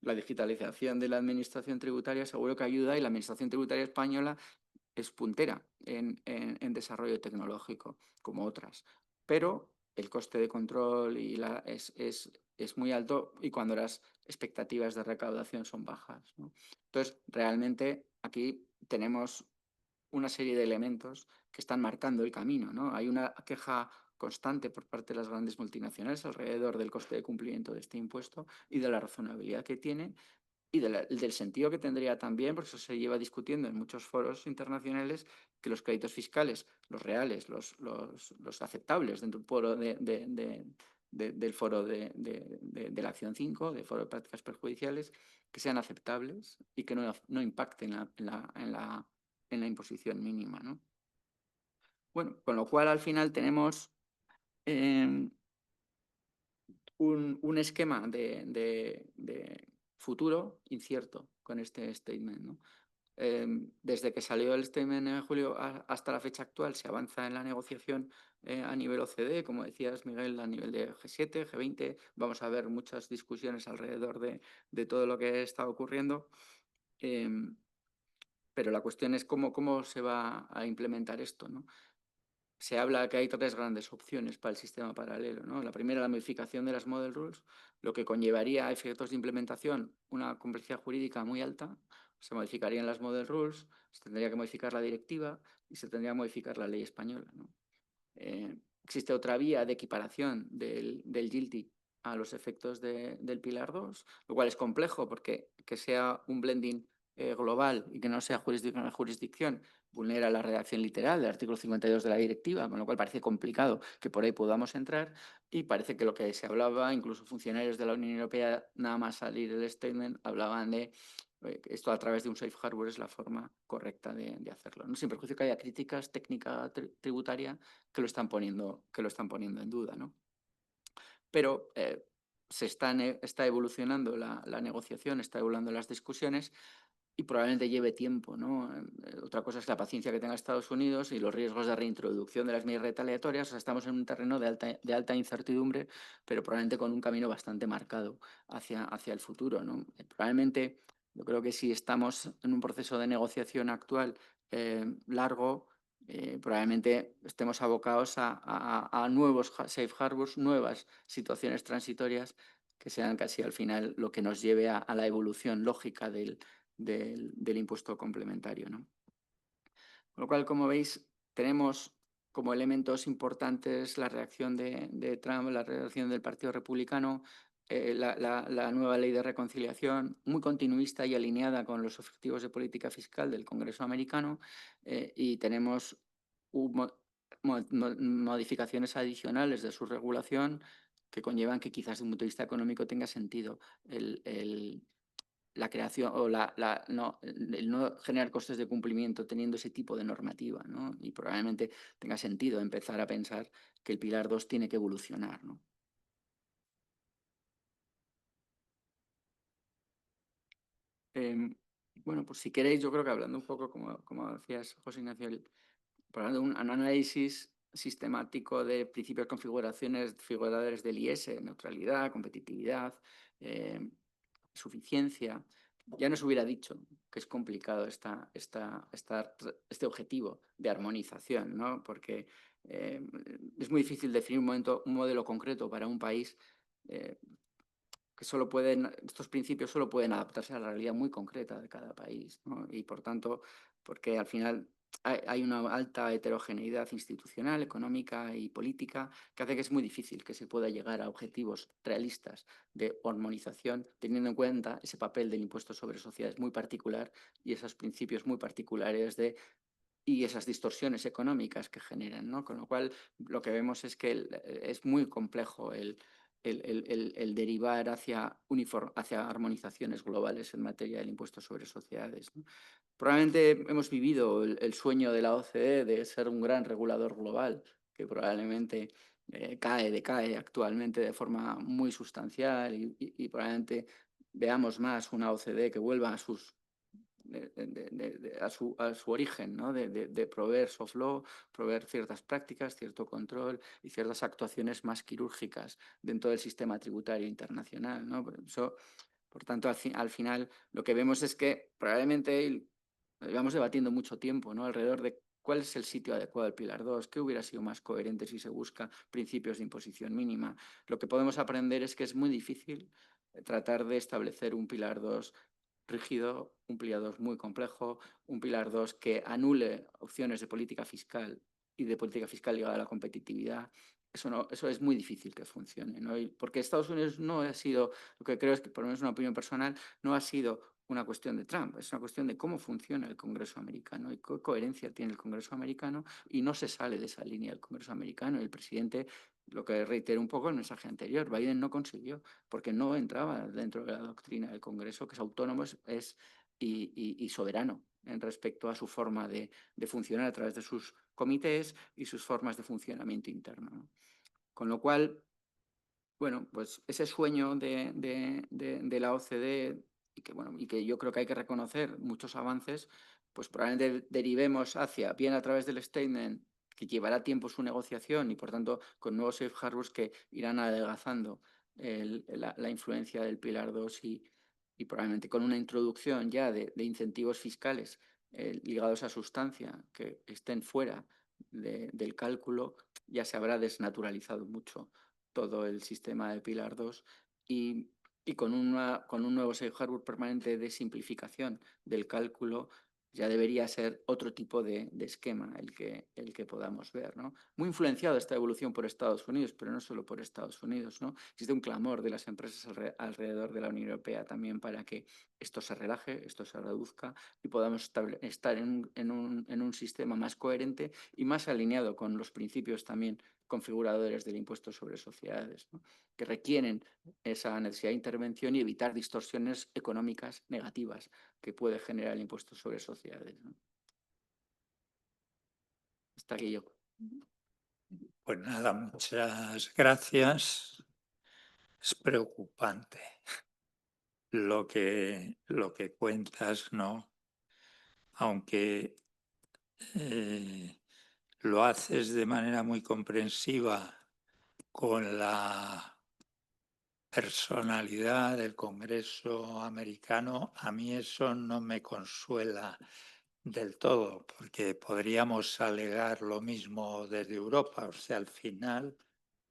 La digitalización de la administración tributaria seguro que ayuda, y la administración tributaria española es puntera en desarrollo tecnológico, como otras. pero el coste de control es muy alto y cuando las expectativas de recaudación son bajas, ¿no? Entonces, realmente aquí tenemos una serie de elementos que están marcando el camino, ¿no? Hay una queja constante por parte de las grandes multinacionales alrededor del coste de cumplimiento de este impuesto y de la razonabilidad que tiene y del sentido que tendría también, porque eso se lleva discutiendo en muchos foros internacionales, que los créditos fiscales, los reales, los aceptables dentro del foro del foro de la acción 5, del foro de prácticas perjudiciales, que sean aceptables y que no impacten en la imposición mínima, ¿no? Bueno, con lo cual al final tenemos eh, un esquema de futuro incierto con este statement, ¿no? Desde que salió el statement en julio hasta la fecha actual se avanza en la negociación a nivel OCDE, como decías, Miguel, a nivel de G7, G20. Vamos a ver muchas discusiones alrededor de todo lo que está ocurriendo. Pero la cuestión es cómo se va a implementar esto, ¿no? Se habla que hay tres grandes opciones para el sistema paralelo, ¿no? La primera, la modificación de las model rules, lo que conllevaría a efectos de implementación una complejidad jurídica muy alta. Se modificarían las model rules, se tendría que modificar la directiva y se tendría que modificar la ley española, ¿no? Existe otra vía de equiparación del GILTI a los efectos del Pilar 2, lo cual es complejo porque que sea un blending global y que no sea jurisdicción a jurisdicción vulnera la redacción literal del artículo 52 de la directiva, con lo cual parece complicado que por ahí podamos entrar y parece que lo que se hablaba, incluso funcionarios de la Unión Europea, nada más salir el statement, hablaban de esto a través de un safe harbor es la forma correcta de hacerlo, ¿no? Sin perjuicio que haya críticas técnica tributaria que lo están poniendo en duda, ¿no? Pero está evolucionando la negociación, está evolucionando las discusiones y probablemente lleve tiempo, ¿no? Otra cosa es la paciencia que tenga Estados Unidos y los riesgos de reintroducción de las medidas retaliatorias. O sea, estamos en un terreno de alta incertidumbre, pero probablemente con un camino bastante marcado hacia el futuro, ¿no? Probablemente, yo creo que si estamos en un proceso de negociación actual largo, probablemente estemos abocados a nuevos safe harbors, nuevas situaciones transitorias que sean casi al final lo que nos lleve a la evolución lógica del impuesto complementario, ¿no? Con lo cual, como veis, tenemos como elementos importantes la reacción de Trump, la reacción del Partido Republicano, la nueva ley de reconciliación, muy continuista y alineada con los objetivos de política fiscal del Congreso americano, y tenemos modificaciones adicionales de su regulación que conllevan que quizás desde un punto de vista económico tenga sentido la creación o el no generar costes de cumplimiento teniendo ese tipo de normativa, ¿no? Y probablemente tenga sentido empezar a pensar que el Pilar 2 tiene que evolucionar, ¿no? Bueno, pues si queréis, yo creo que hablando un poco, como decías, José Ignacio, hablando de un análisis sistemático de principios configuradores del IS, neutralidad, competitividad, suficiencia, ya nos hubiera dicho que es complicado este objetivo de armonización, ¿no? Porque es muy difícil definir un modelo concreto para un país que estos principios solo pueden adaptarse a la realidad muy concreta de cada país, ¿no? Y por tanto, porque al final hay una alta heterogeneidad institucional, económica y política que hace que es muy difícil que se pueda llegar a objetivos realistas de armonización teniendo en cuenta ese papel del impuesto sobre sociedades muy particular y esos principios muy particulares y esas distorsiones económicas que generan, ¿no? Con lo cual, lo que vemos es que es muy complejo el derivar hacia armonizaciones globales en materia del impuesto sobre sociedades, ¿no? Probablemente hemos vivido el sueño de la OCDE de ser un gran regulador global, que probablemente decae actualmente de forma muy sustancial y probablemente veamos más una OCDE que vuelva a su origen, ¿no? de proveer soft law, proveer ciertas prácticas, cierto control y ciertas actuaciones más quirúrgicas dentro del sistema tributario internacional, ¿no? Por tanto, al final lo que vemos es que probablemente llevamos debatiendo mucho tiempo, ¿no? Alrededor de ¿Cuál es el sitio adecuado del Pilar 2? ¿Qué hubiera sido más coherente si se busca principios de imposición mínima? Lo que podemos aprender es que es muy difícil tratar de establecer un Pilar 2 rígido, un Pilar 2 muy complejo, un Pilar 2 que anule opciones de política fiscal y de política fiscal ligada a la competitividad. Eso es muy difícil que funcione, ¿no? Porque Estados Unidos no ha sido, lo que creo es que, por lo menos una opinión personal, no ha sido una cuestión de Trump, es una cuestión de cómo funciona el Congreso americano y qué coherencia tiene el Congreso americano, y no se sale de esa línea del Congreso americano. El presidente, lo que reitero un poco el mensaje anterior, Biden no consiguió, porque no entraba dentro de la doctrina del Congreso, que es autónomo y soberano en respecto a su forma de funcionar a través de sus comités y sus formas de funcionamiento interno, ¿no? Con lo cual, bueno, pues ese sueño de la OCDE y que yo creo que hay que reconocer muchos avances, pues probablemente derivemos hacia, bien a través del statement, que llevará tiempo su negociación y por tanto con nuevos safe harbors que irán adelgazando la influencia del Pilar 2 y probablemente con una introducción ya de incentivos fiscales ligados a sustancia que estén fuera del cálculo, ya se habrá desnaturalizado mucho todo el sistema de Pilar 2 y, y con un nuevo safe harbor permanente de simplificación del cálculo ya debería ser otro tipo de esquema el que podamos ver, ¿no? Muy influenciado esta evolución por Estados Unidos, pero no solo por Estados Unidos, ¿no? Existe un clamor de las empresas alrededor de la Unión Europea también para que esto se relaje, esto se reduzca y podamos estar en un sistema más coherente y más alineado con los principios también configuradores del impuesto sobre sociedades, ¿no? Que requieren esa necesidad de intervención y evitar distorsiones económicas negativas que puede generar el impuesto sobre sociedades, ¿no? Hasta aquí yo. Pues nada, muchas gracias. Es preocupante lo que cuentas, ¿no? Aunque lo haces de manera muy comprensiva con la personalidad del Congreso americano, a mí eso no me consuela del todo, porque podríamos alegar lo mismo desde Europa. O sea, al final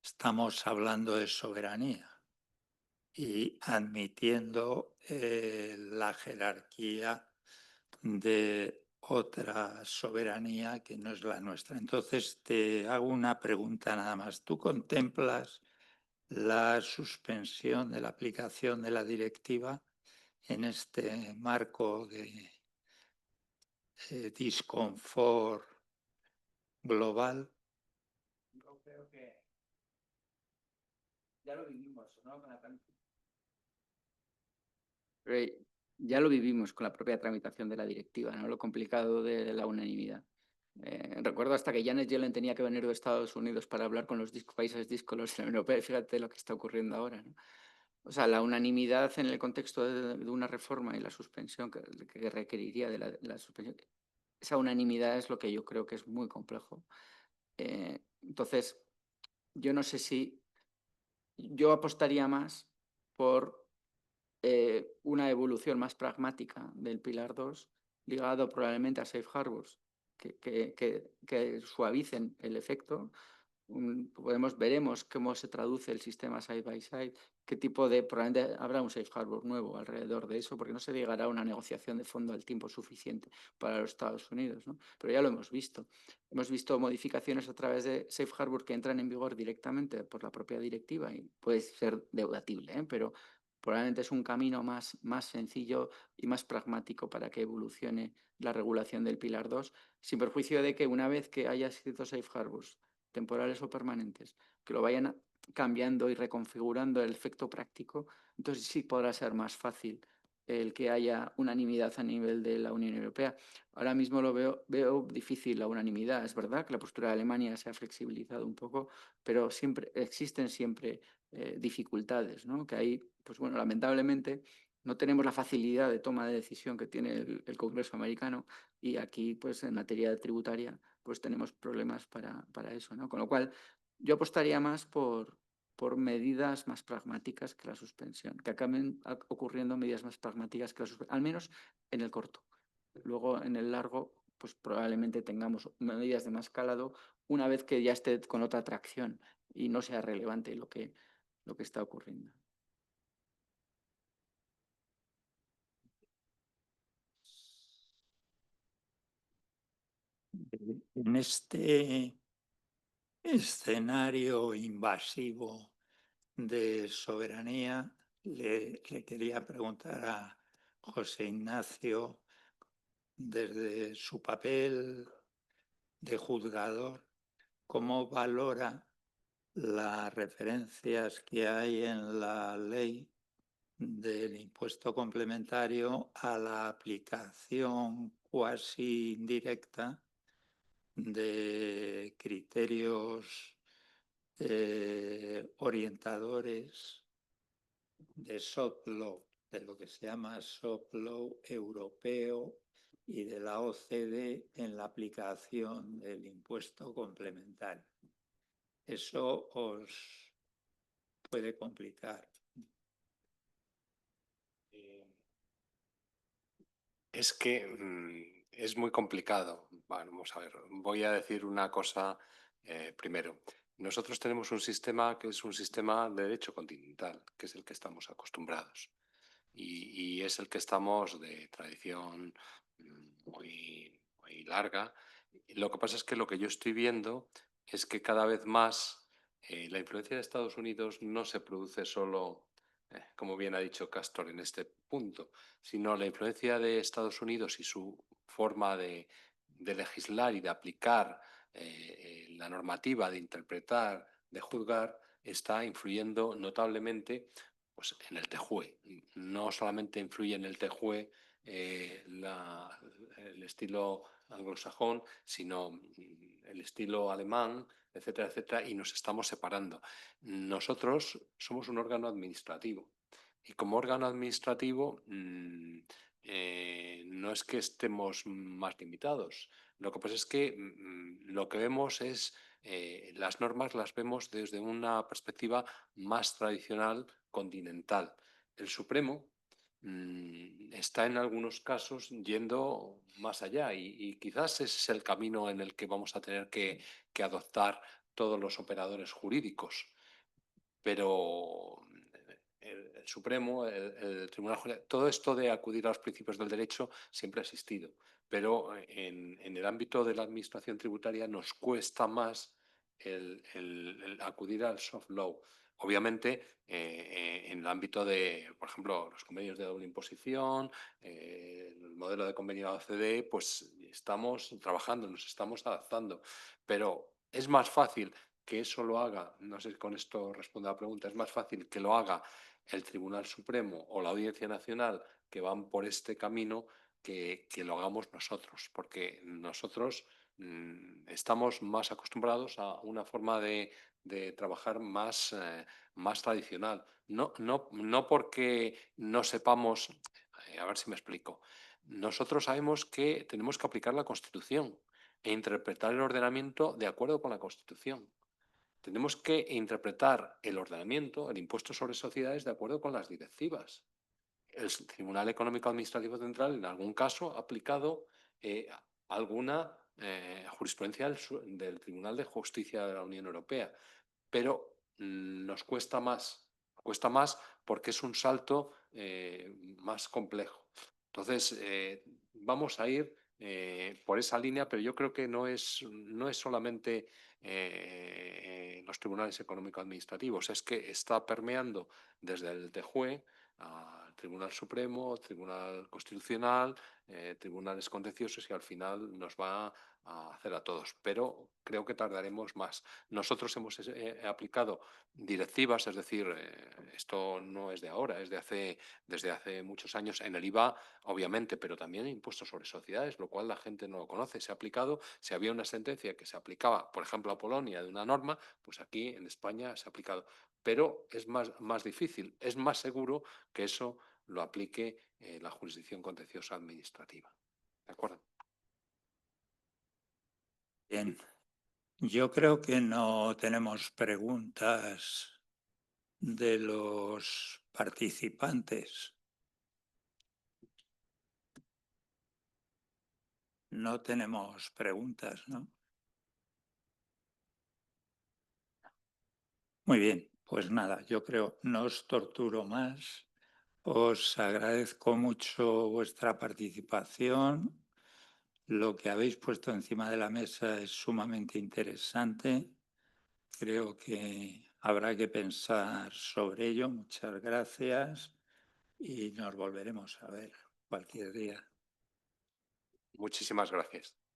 estamos hablando de soberanía y admitiendo la jerarquía de otra soberanía que no es la nuestra. Entonces, te hago una pregunta nada más. ¿Tú contemplas la suspensión de la aplicación de la directiva en este marco de disconfort global? Yo creo que ya lo vivimos, ¿no? Ya lo vivimos con la propia tramitación de la directiva, ¿no? Lo complicado de la unanimidad. Recuerdo hasta que Janet Yellen tenía que venir de Estados Unidos para hablar con los países díscolos de la Unión Europea. Fíjate lo que está ocurriendo ahora, ¿no? O sea, la unanimidad en el contexto de una reforma y la suspensión que requeriría de la suspensión, esa unanimidad es lo que yo creo que es muy complejo. Entonces, yo no sé si yo apostaría más por una evolución más pragmática del Pilar 2, ligado probablemente a safe harbors, que suavicen el efecto. Veremos cómo se traduce el sistema side by side, qué tipo de, probablemente habrá un safe harbor nuevo alrededor de eso, porque no se llegará a una negociación de fondo al tiempo suficiente para los Estados Unidos, ¿no? Pero ya lo hemos visto. Hemos visto modificaciones a través de safe harbor que entran en vigor directamente por la propia directiva y puede ser deudatible, ¿eh? Pero probablemente es un camino más sencillo y más pragmático para que evolucione la regulación del Pilar 2, sin perjuicio de que una vez que haya escritos safe harbors temporales o permanentes, que lo vayan cambiando y reconfigurando el efecto práctico, entonces sí podrá ser más fácil el que haya unanimidad a nivel de la Unión Europea. Ahora mismo veo difícil la unanimidad. Es verdad que la postura de Alemania se ha flexibilizado un poco, pero existen siempre dificultades, ¿no? Que ahí, pues bueno, lamentablemente no tenemos la facilidad de toma de decisión que tiene el Congreso americano y aquí, pues en materia tributaria, pues tenemos problemas para eso, ¿no? Con lo cual, yo apostaría más por medidas más pragmáticas que la suspensión, que acaben ocurriendo medidas más pragmáticas que la suspensión, al menos en el corto. Luego, en el largo, pues probablemente tengamos medidas de más calado una vez que ya esté con otra tracción y no sea relevante lo que está ocurriendo. En este escenario invasivo de soberanía, le quería preguntar a José Ignacio, desde su papel de juzgador, ¿cómo valora las referencias que hay en la ley del impuesto complementario a la aplicación cuasi indirecta de criterios orientadores de soft law, de lo que se llama soft law europeo y de la OCDE en la aplicación del impuesto complementario? Eso os puede complicar. Es que es muy complicado. Bueno, vamos a ver, voy a decir una cosa primero. Nosotros tenemos un sistema que es un sistema de derecho continental, que es el que estamos acostumbrados. Y es el que estamos de tradición muy larga. Lo que pasa es que lo que yo estoy viendo es que cada vez más la influencia de Estados Unidos no se produce solo, como bien ha dicho Castor en este punto, sino la influencia de Estados Unidos y su forma de legislar y de aplicar la normativa, de interpretar, de juzgar, está influyendo notablemente pues, en el TJUE. No solamente influye en el TJUE el estilo anglosajón, sino el estilo alemán, etcétera, etcétera, y nos estamos separando. Nosotros somos un órgano administrativo y como órgano administrativo no es que estemos más limitados. Lo que pasa es que lo que vemos es las normas las vemos desde una perspectiva más tradicional continental. El Supremo está en algunos casos yendo más allá y quizás ese es el camino en el que vamos a tener que adoptar todos los operadores jurídicos. Pero el Supremo, el Tribunal Jurídico, todo esto de acudir a los principios del derecho siempre ha existido, pero en el ámbito de la administración tributaria nos cuesta más el acudir al soft law. Obviamente, en el ámbito de, por ejemplo, los convenios de doble imposición, el modelo de convenio de la OCDE, pues estamos trabajando, nos estamos adaptando, pero es más fácil que eso lo haga, no sé si con esto responde a la pregunta, es más fácil que lo haga el Tribunal Supremo o la Audiencia Nacional, que van por este camino, que lo hagamos nosotros, porque nosotros estamos más acostumbrados a una forma de trabajar más tradicional. No porque no sepamos, a ver si me explico, nosotros sabemos que tenemos que aplicar la Constitución e interpretar el ordenamiento de acuerdo con la Constitución. Tenemos que interpretar el ordenamiento, el impuesto sobre sociedades, de acuerdo con las directivas. El Tribunal Económico Administrativo Central, en algún caso, ha aplicado alguna jurisprudencia del Tribunal de Justicia de la Unión Europea, pero nos cuesta más porque es un salto más complejo. Entonces, vamos a ir por esa línea, pero yo creo que no es solamente los tribunales económico-administrativos, es que está permeando desde el TJUE al Tribunal Supremo, Tribunal Constitucional, tribunales contenciosos y al final nos va a hacer a todos. Pero creo que tardaremos más. Nosotros hemos aplicado directivas, es decir, esto no es de ahora, es desde hace muchos años en el IVA, obviamente, pero también en impuestos sobre sociedades, lo cual la gente no lo conoce. Se ha aplicado, si había una sentencia que se aplicaba, por ejemplo, a Polonia de una norma, pues aquí en España se ha aplicado. Pero es más difícil, es más seguro que eso lo aplique la jurisdicción contenciosa administrativa. ¿De acuerdo? Bien, yo creo que no tenemos preguntas de los participantes. no tenemos preguntas, ¿no? Muy bien, pues nada, yo creo, no os torturo más. Os agradezco mucho vuestra participación. Lo que habéis puesto encima de la mesa es sumamente interesante. Creo que habrá que pensar sobre ello. Muchas gracias y nos volveremos a ver cualquier día. Muchísimas gracias.